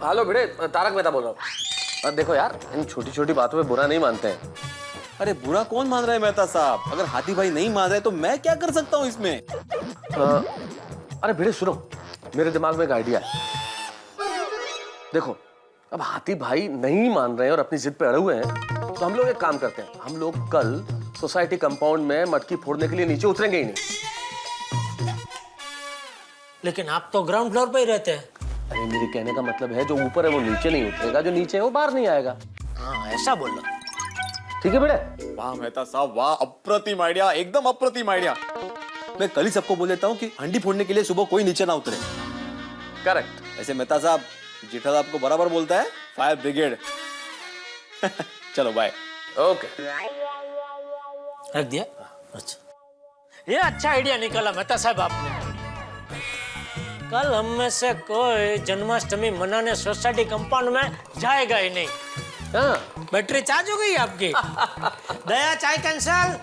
हेलो बेड़े, तारक मेहता बोल रहा हूँ। देखो यार, इन छोटी छोटी बातों पे बुरा नहीं मानते हैं। अरे बुरा कौन मान रहा है मेहता साहब? अगर हाथी भाई नहीं मान रहे तो मैं क्या कर सकता हूँ इसमें? अरे भिड़े सुनो, मेरे दिमाग में एक आइडिया है। देखो, अब हाथी भाई नहीं मान रहे हैं और अपनी जिद पे अड़े हुए हैं, तो हम लोग एक काम करते हैं, हम लोग कल सोसाइटी कंपाउंड में मटकी फोड़ने के लिए नीचे उतरेंगे ही नहीं। लेकिन आप तो ग्राउंड फ्लोर पे ही रहते हैं। अरे मेरे कहने का मतलब है, जो ऊपर है वो नीचे नहीं उतरेगा, जो नीचे है वो बाहर नहीं आएगा। हाँ ऐसा बोलो। ठीक है बेटे? वाह मेहता साहब वाह, अप्रतिम आइडिया, एकदम अप्रतिम आइडिया। मैं कल ही सबको बोल देता हूँ कि हंडी फोड़ने के लिए सुबह कोई नीचे ना उतरे। करेक्ट। ऐसे मेहता साहब, जेठालाल आपको बराबर बोलता है, फायर ब्रिगेड। चलो बाय। ओके, रख दिया। अच्छा, ये अच्छा आइडिया निकाला मेहता साहब आपने। कल हम में से कोई जन्माष्टमी मनाने सोसाइटी कंपाउंड में जाएगा ही नहीं। हाँ, बैटरी चार्ज हो गई आपकी। दया चाय कैंसल।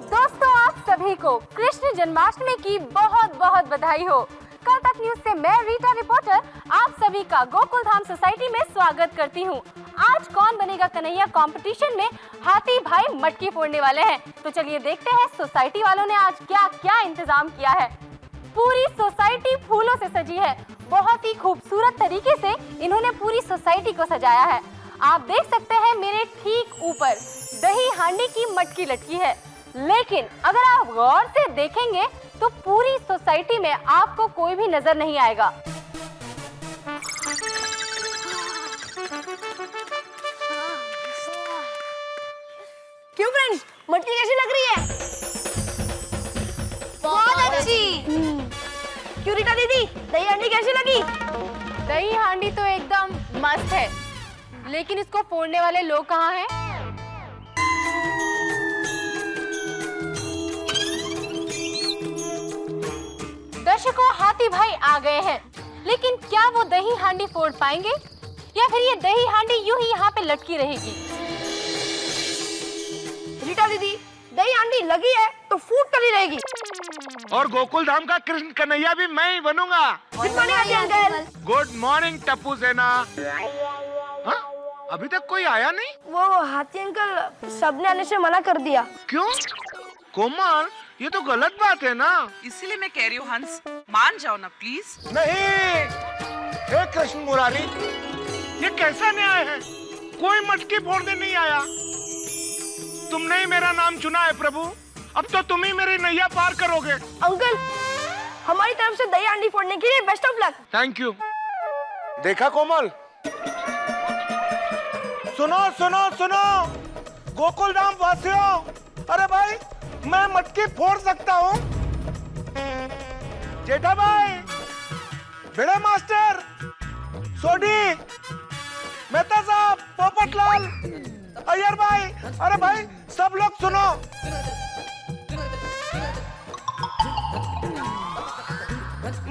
दोस्तों आप सभी को कृष्ण जन्माष्टमी की बहुत बहुत बधाई हो। कल तक न्यूज से मैं रीटा रिपोर्टर आप सभी का गोकुल धाम सोसाइटी में स्वागत करती हूँ। आज कौन बनेगा कन्हैया कंपटीशन में हाथी भाई मटकी फोड़ने वाले हैं, तो चलिए देखते हैं सोसाइटी वालों ने आज क्या क्या इंतजाम किया है। पूरी सोसाइटी फूलों से सजी है। बहुत ही खूबसूरत तरीके से इन्होंने पूरी सोसाइटी को सजाया है। आप देख सकते हैं मेरे ठीक ऊपर दही हांडी की मटकी लटकी है, लेकिन अगर आप गौर से देखेंगे तो पूरी सोसाइटी में आपको कोई भी नजर नहीं आएगा। क्यों फ्रेंड्स, मटकी कैसी लग रही है? बहुत अच्छी। क्यों रीटा दीदी, दही हांडी कैसी लगी? दही हांडी तो एकदम मस्त है, लेकिन इसको फोड़ने वाले लोग कहाँ हैं? दर्शकों, हाथी भाई आ गए हैं, लेकिन क्या वो दही हांडी फोड़ पाएंगे या फिर ये दही हांडी यूं ही यहाँ पे लटकी रहेगी? रीटा दीदी, दही हांडी लगी है तो फूट करी रहेगी। और गोकुल धाम का कृष्ण कन्हैया भी मैं ही बनूंगा। Good morning uncle. Good morning Tappu सेना। हाँ? अभी तक कोई आया नहीं? वो हाथी अंकल सबने आने से मना कर दिया। क्यों? कोमल, ये तो गलत बात है ना। इसीलिए मैं कह रही हूँ हंस, मान जाओ ना प्लीज। नहीं, हे कृष्ण मुरारी, ये कैसा न्याय है? कोई मटकी फोड़ने नहीं आया। तुमने ही मेरा नाम चुना है प्रभु, अब तो तुम ही मेरी नैया पार करोगे। अंकल, हमारी तरफ से दही हांडी फोड़ने के लिए best of luck. Thank you. देखा कोमल, सुनो सुनो सुनो गोकुल धाम वासियों, अरे भाई मैं मटकी फोड़ सकता हूँ। जेठा भाई, भिड़े मास्टर, सोडी, मेहता साहब, पोपटलाल, अय्यर भाई, अरे भाई सब लोग सुनो।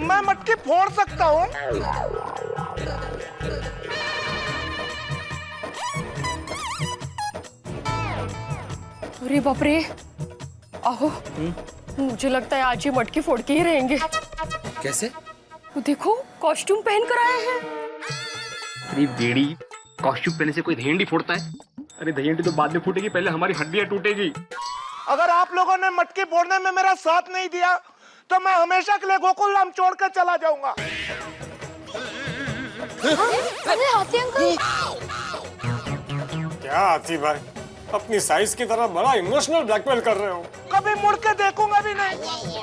मैं मटकी फोड़ सकता हूँ। अरे बाप रे, आहो, मुझे लगता है आज ये मटकी फोड़ के ही रहेंगे। कैसे? वो देखो, कॉस्ट्यूम पहन कर आए हैं। अरे बेड़ी, कॉस्ट्यूम पहनने से कोई दहीहंडी फोड़ता है? अरे दहीहंडी तो बाद में फूटेगी, पहले हमारी हड्डियां टूटेगी। अगर आप लोगों ने मटकी फोड़ने में मेरा साथ नहीं दिया तो मैं हमेशा के लिए गोकुल धाम छोड़कर चला जाऊंगा। अरे हाथी अंकल, क्या हाथी भाई, अपनी साइज की तरह बड़ा इमोशनल ब्लैकमेल कर रहे हो। कभी मुड़ के देखूंगा भी नहीं।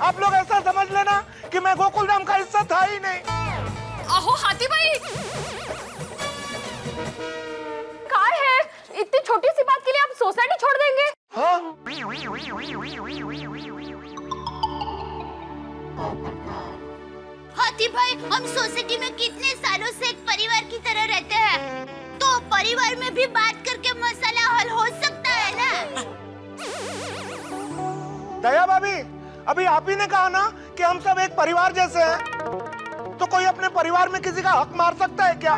आप लोग ऐसा समझ लेना कि मैं गोकुल धाम का हिस्सा था ही नहीं। आहो हाथी भाई, काय है? इतनी छोटी सी बात के लिए आप सोसाइटी छोड़ देंगे? हाँ? हाथी भाई, हम सोसाइटी में कितने सालों से एक परिवार की तरह रहते हैं, तो परिवार में भी बात करके मसला हल हो सकता है ना? दया भाभी, अभी आप ही ने कहा ना कि हम सब एक परिवार जैसे हैं, तो कोई अपने परिवार में किसी का हक मार सकता है क्या?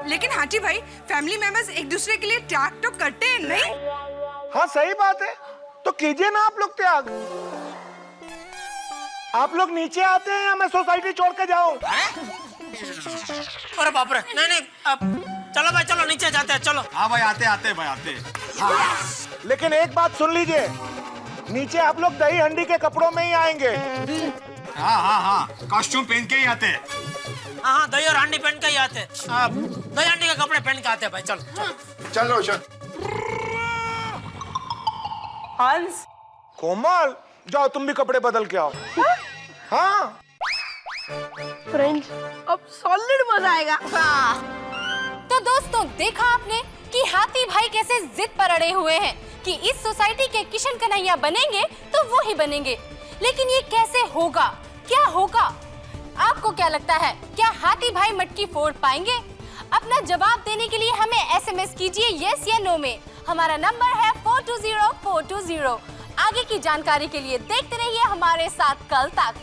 लेकिन हाथी भाई, फैमिली मेंबर्स एक दूसरे के लिए त्याग तो करते हैं नहीं? हाँ सही बात है, तो कीजिए ना आप लोग त्याग। आप लोग नीचे आते हैं या मैं सोसाइटी छोड़ के जाऊं? अरे बाप रे, नहीं, अब चलो भाई, चलो नीचे जाते हैं, चलो। हाँ भाई, आते भाई आते। लेकिन एक बात सुन लीजिए, नीचे आप लोग दही हंडी के कपड़ों में ही आएंगे। हाँ, कॉस्ट्यूम पहन के ही आते हैं। हाँ, दही और हांडी पहन के ही आते हैं। दही हांडी के कपड़े पहन के आते हैं भाई, चलो। चल रोशन। हंस, कोमल, जाओ तुम भी कपड़े बदल के आओ। हाँ फ्रेंड्स, अब सॉलिड मजा आएगा। तो दोस्तों, देखा आपने कि हाथी भाई कैसे जिद पर अड़े हुए हैं कि इस सोसाइटी के किशन कन्हैया बनेंगे तो वो ही बनेंगे। लेकिन ये कैसे होगा, क्या होगा? आपको क्या लगता है, क्या हाथी भाई मटकी फोड़ पाएंगे? अपना जवाब देने के लिए हमें एसएमएस कीजिए यस या नो में। हमारा नंबर है 420420। आगे की जानकारी के लिए देखते रहिए हमारे साथ कल तक।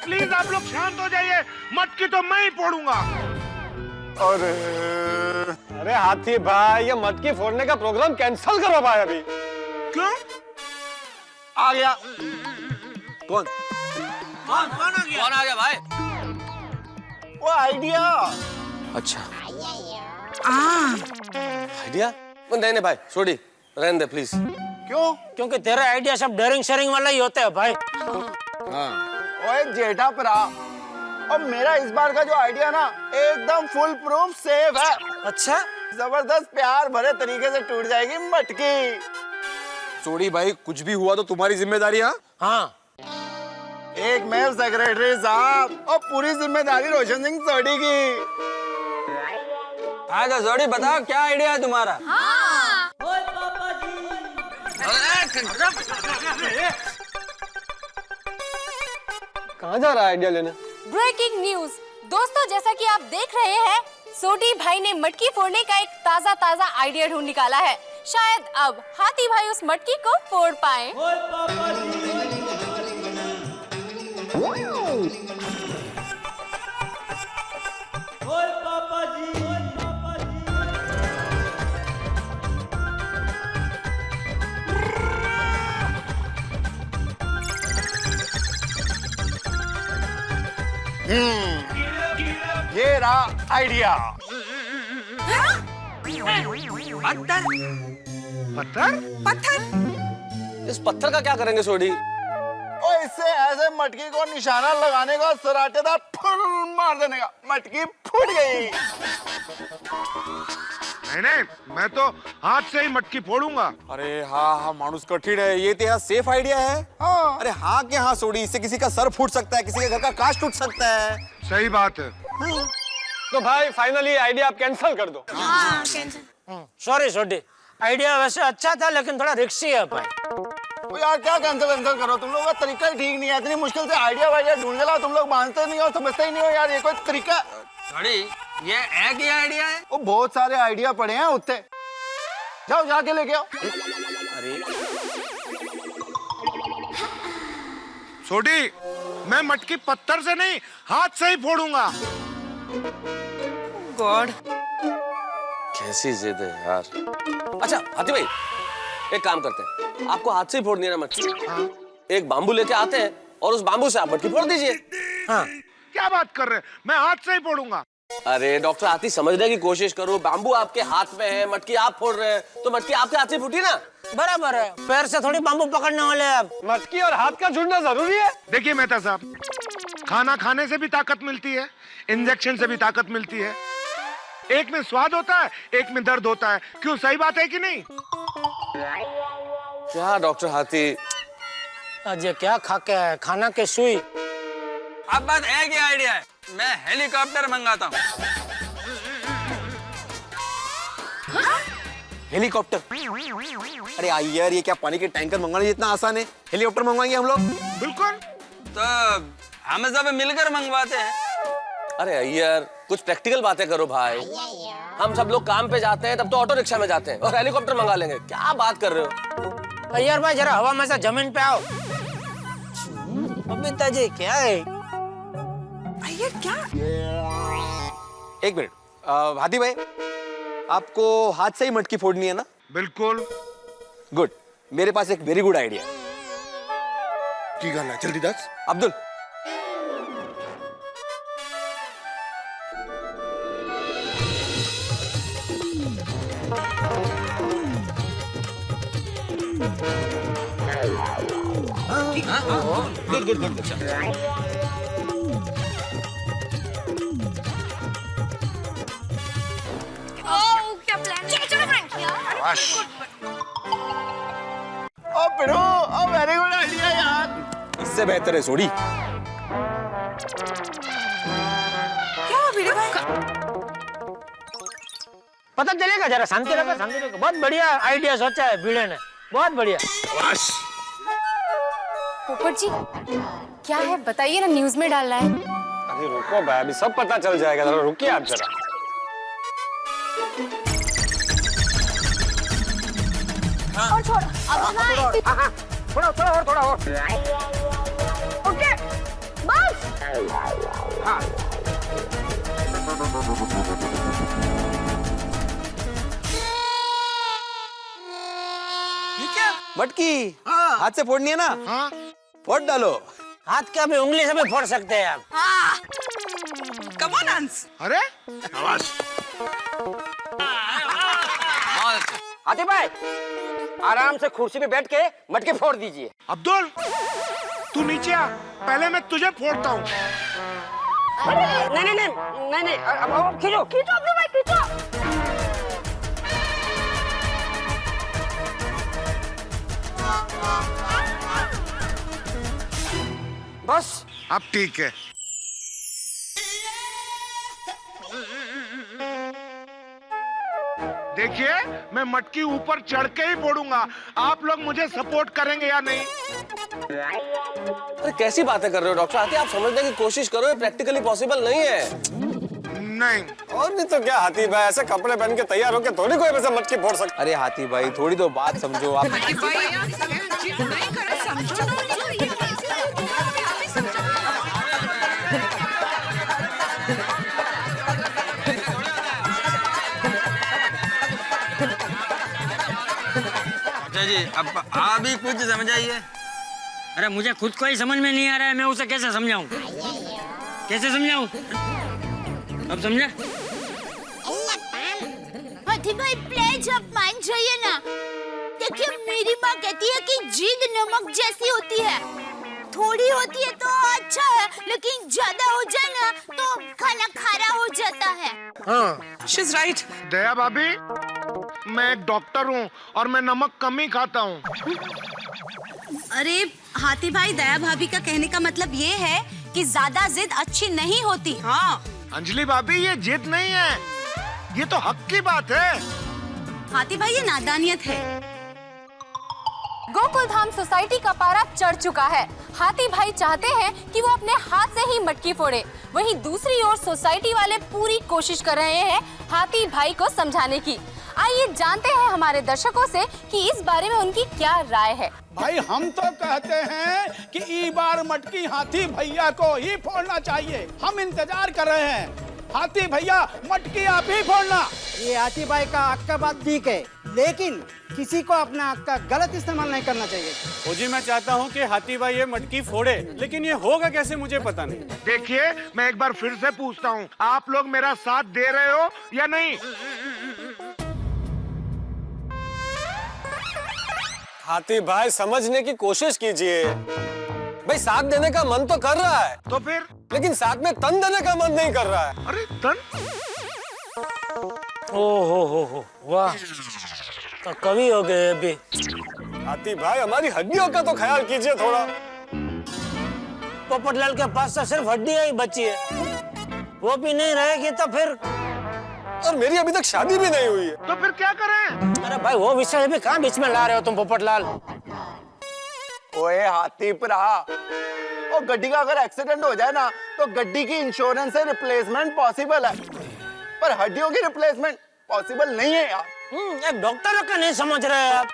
प्लीज आप लोग शांत हो जाइए, मटकी तो मैं ही फोड़ूंगा। अरे हाथी भाई, ये मटकी फोड़ने का प्रोग्राम कैंसिल करो भाई अभी। क्यों? आ गया। कौन आ गया भाई? वो आइडिया। अच्छा, आइडिया? नहीं भाई, छोड़ी, रहने दे प्लीज। क्यों? क्योंकि तेरे आइडिया सब डेयरिंग शेयरिंग वाला ही होते हैं भाई। ओए जेठा परा, और मेरा इस बार का जो आइडिया ना एकदम फुल प्रूफ सेफ है। अच्छा, जबरदस्त प्यार भरे तरीके से टूट जाएगी मटकी। सोडी भाई, कुछ भी हुआ तो तुम्हारी जिम्मेदारी। हाँ, एक मेल सेक्रेटरी साहब, और पूरी जिम्मेदारी रोशन सिंह सोडी की। हाँ तो सोडी बताओ, क्या आइडिया है तुम्हारा? कहाँ जा रहा है आइडिया लेने? ब्रेकिंग न्यूज दोस्तों, जैसा कि आप देख रहे हैं, सोडी भाई ने मटकी फोड़ने का एक ताजा आइडिया ढूंढ निकाला है। शायद अब हाथी भाई उस मटकी को फोड़ पाए। ये रहा आइडिया। पत्थर? इस पत्थर का क्या करेंगे सोडी? और इससे ऐसे मटकी को निशाना लगाने का, सराटेदार फुल मार देने का। मटकी फूट गई। नहीं, मैं तो हाथ से ही मटकी फोड़ूंगा। अरे हाँ, मानुस कठिन है, ये तेरा सेफ आइडिया है। हाँ। अरे हाँ के हाँ सोडी, इससे किसी का सर फूट सकता है, किसी के घर का कांच टूट सकता है। सही बात है। तो भाई फाइनली आइडिया आप कैंसिल कर दो। हाँ कैंसिल। सॉरी छोटी, आइडिया वैसे अच्छा था लेकिन थोड़ा रिस्की है भाई। ओ यार क्या कैंसिल करो, तुम लोगों का तरीका ही ठीक नहीं है। इतनी मुश्किल से आइडिया वाइडिया ढूंढ के लाओ, तुम लोग मानते नहीं हो, समझते ही नहीं हो यार। ये कोई तरीका? सॉरी, ये एक ही आइडिया है? वो बहुत सारे आइडिया पड़े हैं उत्ते, जाओ जाके लेके आओ। अरे छोटी, मैं मटकी पत्थर से नहीं हाथ से ही फोड़ूंगा। गॉड, कैसी जिद है यार। अच्छा हाथी भाई, एक काम करते हैं, आपको हाथ से ही फोड़नी है ना मटकी? एक बाम्बू लेके आते हैं और उस बाम्बू से आप मटकी फोड़ दीजिए। हाँ, क्या बात कर रहे हैं, मैं हाथ से ही फोड़ूंगा। अरे डॉक्टर हाथी, समझने की कोशिश करो। बाम्बू आपके हाथ में है, मटकी आप फोड़ रहे हैं, तो मटकी आपके हाथ से फूटी ना। बराबर है, पैर से थोड़ी बाम्बू पकड़ने वाले हैं आप। मटकी और हाथ का जुड़ना जरूरी है। देखिए मेहता साहब, खाना खाने से भी ताकत मिलती है, इंजेक्शन से भी ताकत मिलती है। एक में स्वाद होता है, एक में दर्द होता है। क्यों, सही बात है कि नहीं? क्या डॉक्टर हाथी, आज ये क्या खा के है, खाना के सुई। अब बात एक ही आइडिया है, मैं हेलीकॉप्टर मंगाता हूँ। हेलीकॉप्टर? अरे यार, ये क्या पानी के टैंकर मंगवाने जितना आसान है? हेलीकॉप्टर मंगवाएंगे हम लोग। बिल्कुल। तो हम सब मिलकर मंगवाते हैं। अरे यार, कुछ प्रैक्टिकल बातें करो भाई। हम सब लोग काम पे जाते हैं तब तो ऑटो रिक्शा में जाते हैं, और हेलीकॉप्टर मंगा लेंगे। क्या बात कर रहे हो? अय्यर भाई जरा हवा में से जमीन पे आओ। बबीता जी क्या है? ये क्या? एक मिनट, हाथी भाई, आपको हाथ से ही मटकी फोड़नी है ना? बिल्कुल। गुड, मेरे पास एक वेरी गुड आइडिया। की गल है, जल्दी दस। Abdul, good good good. क्या प्लान? चलो फ्रेंड। ओ पिरो, ओ वेरी गुड आइडिया यार। इससे बेहतर है सोडी। क्या हुआ भिड़े भाई? पता चलेगा, जरा शांति रखो, शांति रखो। बहुत बढ़िया आइडिया सोचा है भिड़े ने, बहुत बढ़िया। पोपट जी क्या है बताइए ना, न्यूज में डाल रहा है। अरे रुको भाई, अभी सब पता चल जाएगा, जरा रुकिए आप जरा। और थोड़ा अब थोड़ा और। ओके बस। हाँ। ये क्या? मटकी हाथ से फोड़नी है ना? हाँ। फोड़ डालो। हाथ क्या, भी उंगली से भी फोड़ सकते हैं आप। हाँ। कम ऑन हंस। अरे हाथी भाई, आराम से कुर्सी पे बैठ के मटके फोड़ दीजिए। अब्दुल, तू नीचे आ, पहले मैं तुझे फोड़ता हूँ। नहीं, अब खींचो अब्दुल भाई खींचो। बस अब ठीक है। देखिए, मैं मटकी ऊपर चढ़ के ही फोड़ूंगा। आप लोग मुझे सपोर्ट करेंगे या नहीं? अरे कैसी बातें कर रहे हो डॉक्टर हाथी, आप समझने की कोशिश करो, ये प्रैक्टिकली पॉसिबल नहीं है। नहीं। और नहीं तो क्या हाथी भाई, ऐसे कपड़े पहन के तैयार होके थोड़ी कोई वैसे मटकी फोड़ सकता। अरे हाथी भाई, थोड़ी तो बात समझो आप। जी अब आप भी कुछ समझाइए। अरे मुझे खुद को ही समझ में नहीं आ रहा है, मैं उसे कैसे समझाऊं? कैसे समझाऊं? अब समझा? हाथी भाई प्लीज आप मान जाइए ना। देखिए मेरी माँ कहती है कि जिद नमक जैसी होती है, थोड़ी होती है तो अच्छा है, लेकिन ज्यादा हो जाए ना तो खाना खारा हो जाता है। हाँ, She's right. दया भाभी, मैं एक डॉक्टर हूँ और मैं नमक कम ही खाता हूँ। अरे हाथी भाई, दया भाभी का कहने का मतलब ये है कि ज्यादा जिद अच्छी नहीं होती। हाँ, अंजलि भाभी ये जिद नहीं है, ये तो हक की बात है। हाथी भाई ये नादानियत है। गोकुल धाम सोसाइटी का पारा चढ़ चुका है। हाथी भाई चाहते हैं कि वो अपने हाथ से ही मटकी फोड़े। वहीं दूसरी ओर सोसाइटी वाले पूरी कोशिश कर रहे हैं हाथी भाई को समझाने की। आइए जानते हैं हमारे दर्शकों से कि इस बारे में उनकी क्या राय है। भाई हम तो कहते हैं कि ई बार मटकी हाथी भैया को ही फोड़ना चाहिए। हम इंतजार कर रहे हैं। हाथी भैया मटकी आप ही फोड़ना। ये हाथी भाई का हक का बात ठीक है, लेकिन किसी को अपना हक का गलत इस्तेमाल नहीं करना चाहिए। ओ जी मैं चाहता हूँ कि हाथी भाई ये मटकी फोड़े, लेकिन ये होगा कैसे मुझे पता नहीं। देखिए मैं एक बार फिर से पूछता हूँ, आप लोग मेरा साथ दे रहे हो या नहीं? हाथी भाई समझने की कोशिश कीजिए। भाई साथ देने का मन तो कर रहा है, तो फिर लेकिन साथ में तन देने का मन नहीं कर रहा है। अरे तन? हो वाह, तो कवि हो गए अभी। हाथी भाई हमारी हड्डियों का तो ख्याल कीजिए थोड़ा। पोपटलाल के पास तो सिर्फ हड्डियां ही बची है, वो भी नहीं रहेगी तो फिर। और मेरी अभी तक शादी भी नहीं हुई है, तो फिर क्या करें? अरे भाई वो विषय भी कहाँ बीच में ला रहे हो तुम पोपटलाल? ओए हाथी भरा, ओ गड्डी का अगर एक्सीडेंट हो जाए ना तो गड्डी की इंश्योरेंस से रिप्लेसमेंट पॉसिबल है, पर हड्डियों की रिप्लेसमेंट पॉसिबल नहीं है यार। एक डॉक्टर का नहीं समझ रहे आप।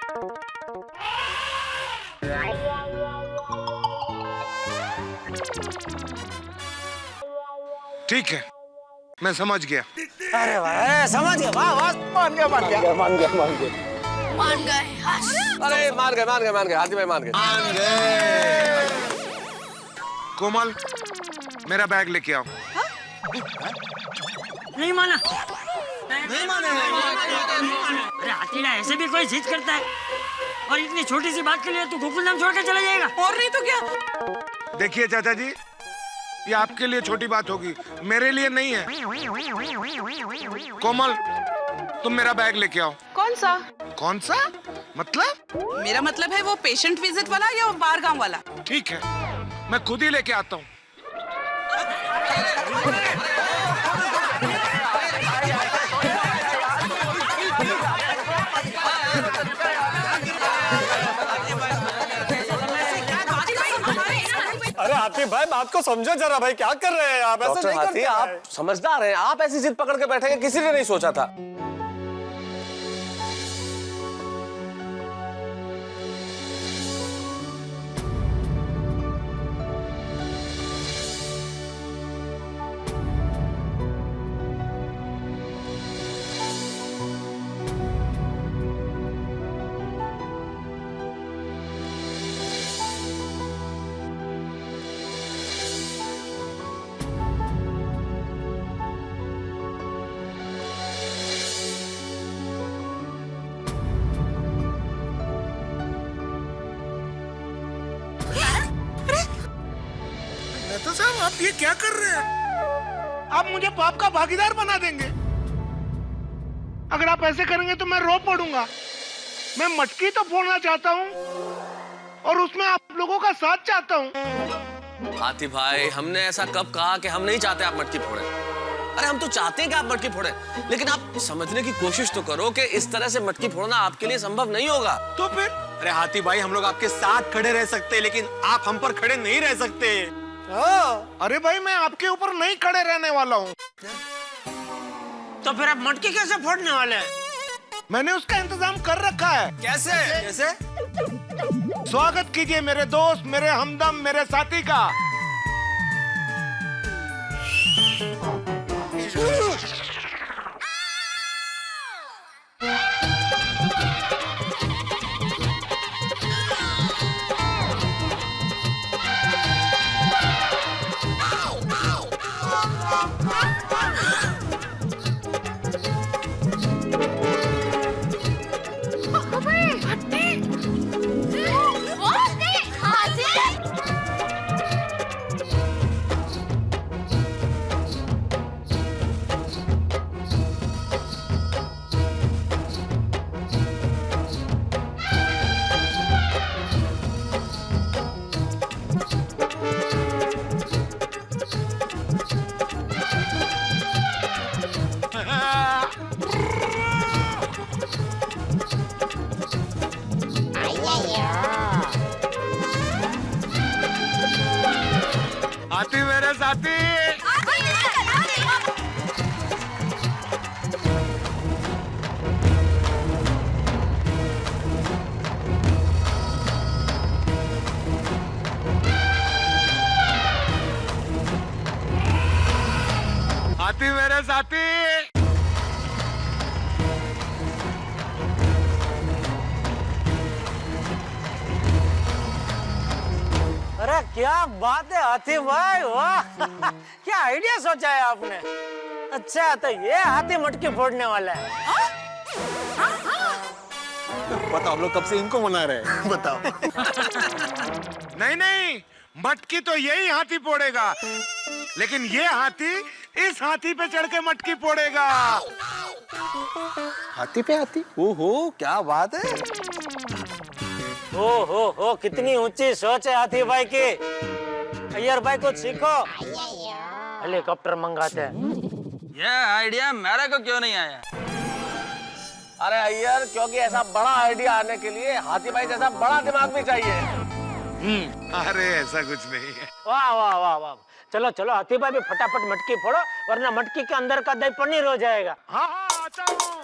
ठीक है मैं समझ गया। अरे वाह समझ गया, वाह वाह, मान गया। मान गए। अरे मान गए हाथी भाई मान गए। कोमल मेरा बैग लेके आओ। नहीं माना। नहीं माने। अरे हाथीड़ा ऐसे भी कोई जिद करता है, और इतनी छोटी सी बात के लिए तू गोकुल धाम छोड़ के चला जाएगा? और नहीं तो क्या। देखिए चाचा जी, ये आपके लिए छोटी बात होगी, मेरे लिए नहीं है। कोमल तुम मेरा बैग लेके आओ। कौन सा? कौन सा मतलब? मेरा मतलब है वो पेशेंट विजिट वाला या वो बारगाम वाला? ठीक है मैं खुद ही लेके आता हूँ। अरे हाथी भाई बात को समझो जरा, भाई क्या कर रहे हैं आप? ऐसा डॉक्टर नहीं हाथी करते आप हैं। समझदार हैं, आप ऐसी जिद पकड़ के बैठेंगे किसी ने नहीं सोचा था। तो साहब आप ये क्या कर रहे हैं? आप मुझे पाप का भागीदार बना देंगे। अगर आप ऐसे करेंगे तो मैं रो पड़ूंगा। मैं मटकी तो फोड़ना चाहता हूँ और उसमें आप लोगों का साथ चाहता हूँ। हाथी भाई हमने ऐसा कब कहा कि हम नहीं चाहते आप मटकी फोड़े? अरे हम तो चाहते हैं कि आप मटकी फोड़े, लेकिन आप समझने की कोशिश तो करो कि इस तरह से मटकी फोड़ना आपके लिए संभव नहीं होगा। तो फिर? अरे हाथी भाई हम लोग आपके साथ खड़े रह सकते हैं, लेकिन आप हम पर खड़े नहीं रह सकते। अरे भाई मैं आपके ऊपर नहीं खड़े रहने वाला हूँ। तो फिर आप मटकी कैसे फोड़ने वाले हैं? मैंने उसका इंतजाम कर रखा है। कैसे? कैसे? स्वागत कीजिए मेरे दोस्त, मेरे हमदम, मेरे साथी का। साथी। हाथी मेरे साथी। अरे क्या बात है हाथी भाई, वाह क्या आइडिया सोचा है आपने। अच्छा तो ये हाथी मटकी फोड़ने वाला है। बताओ हम लोग कब से इनको मना रहे हैं, बताओ। नहीं नहीं, मटकी तो यही हाथी फोड़ेगा, लेकिन ये हाथी इस हाथी पे चढ़ के मटकी फोड़ेगा। हाथी पे हाथी, ओहो क्या बात है। हो कितनी ऊंची सोच है हाथी भाई की। अय्यर भाई कुछ सीखो, हेलीकॉप्टर मंगाते हैं। ये आइडिया मेरे को क्यों नहीं आया? अरे अय्यर, क्योंकि ऐसा बड़ा आइडिया आने के लिए हाथी भाई जैसा बड़ा दिमाग भी चाहिए। अरे ऐसा कुछ नहीं है। वाह वाह वाह वाह, चलो चलो हाथी भाई भी फटाफट मटकी फोड़ो, वरना मटकी के अंदर का दही पनीर हो जाएगा। हाँ हाँ आता हूँ।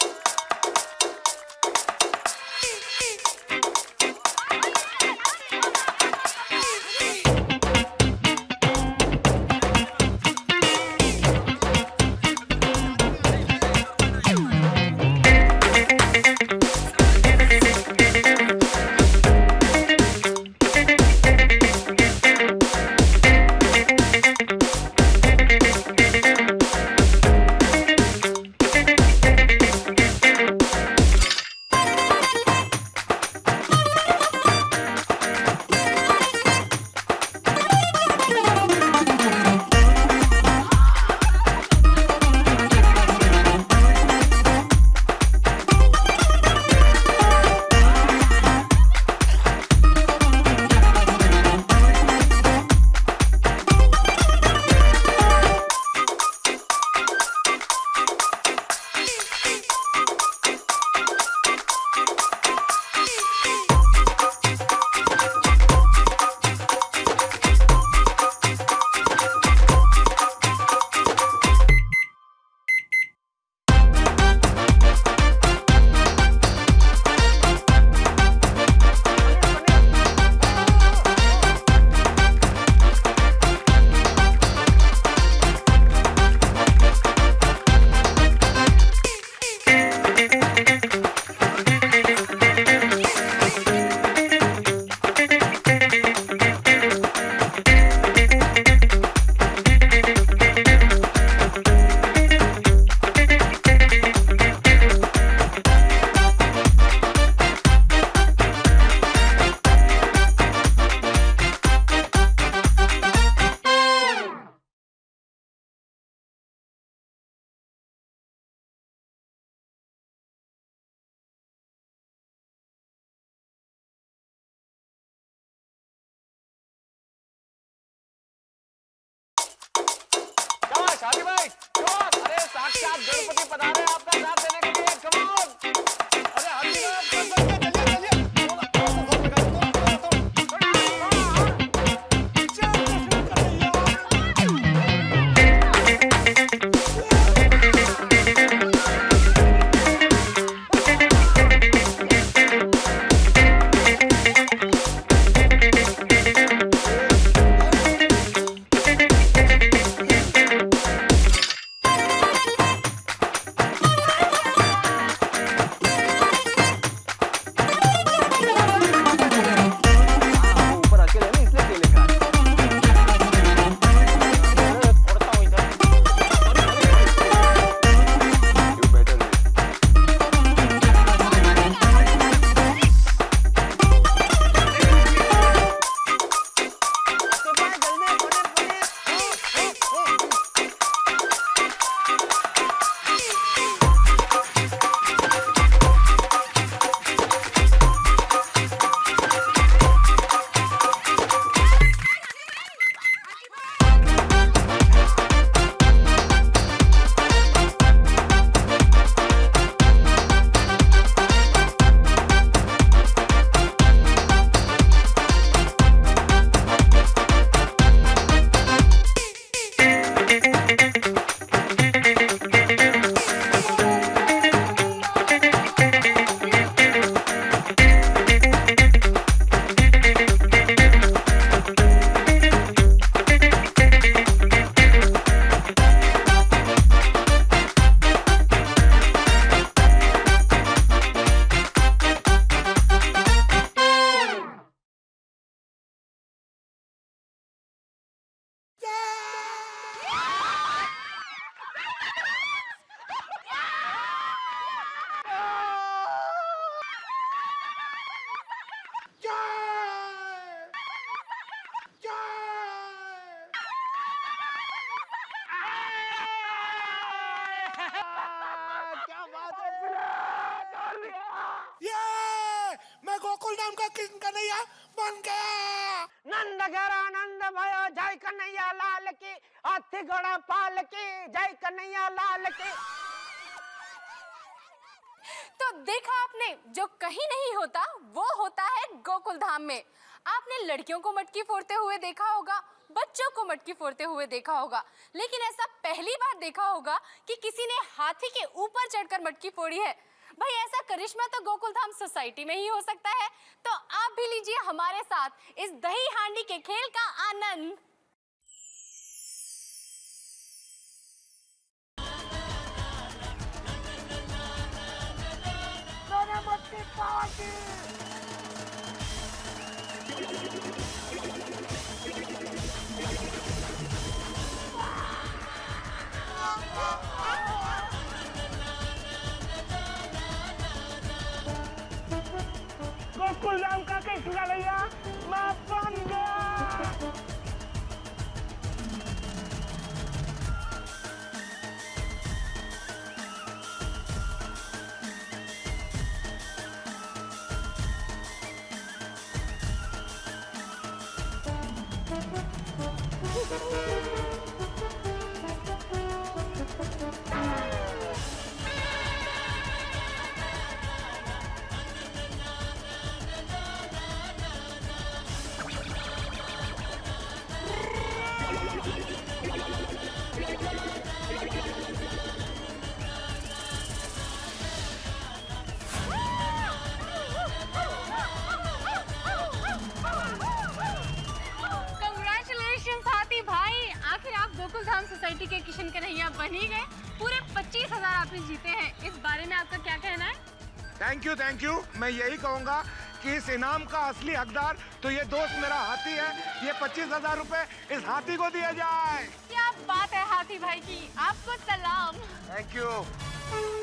हाथी भाई, अरे साक्षात गणपति पधारे आपका साथ देने के लिए। Come on. अरे हाथी भाई धाम का कृष्ण कन्हैया बन गया। नंद घर आनंद भयो, जय कन्हैया लाल की, हाथी घोड़ा पाल की, जय कन्हैया लाल की। तो देखा आपने, जो कहीं नहीं होता वो होता है गोकुल धाम में। आपने लड़कियों को मटकी फोड़ते हुए देखा होगा, बच्चों को मटकी फोड़ते हुए देखा होगा, लेकिन ऐसा पहली बार देखा होगा कि किसी ने हाथी के ऊपर चढ़कर मटकी फोड़ी है। भाई ऐसा करिश्मा तो गोकुल धाम सोसाइटी में ही हो सकता है। तो आप भी लीजिए हमारे साथ इस दही हांडी के खेल का आनंद। मटकी पार्टी। गोकुल धाम का कृष्ण कन्हैया मैं बन गया। आखिर आप गोकुल धाम सोसाइटी के किशन कन्हैया बन ही गए। पूरे 25,000 आपने जीते हैं। इस बारे में आपका क्या कहना है? Thank you. मैं यही कहूंगा कि इस इनाम का असली हकदार तो ये दोस्त मेरा हाथी है। ये 25,000 रुपए इस हाथी को दिया जाए। क्या बात है हाथी भाई की, आपको सलाम। Thank you.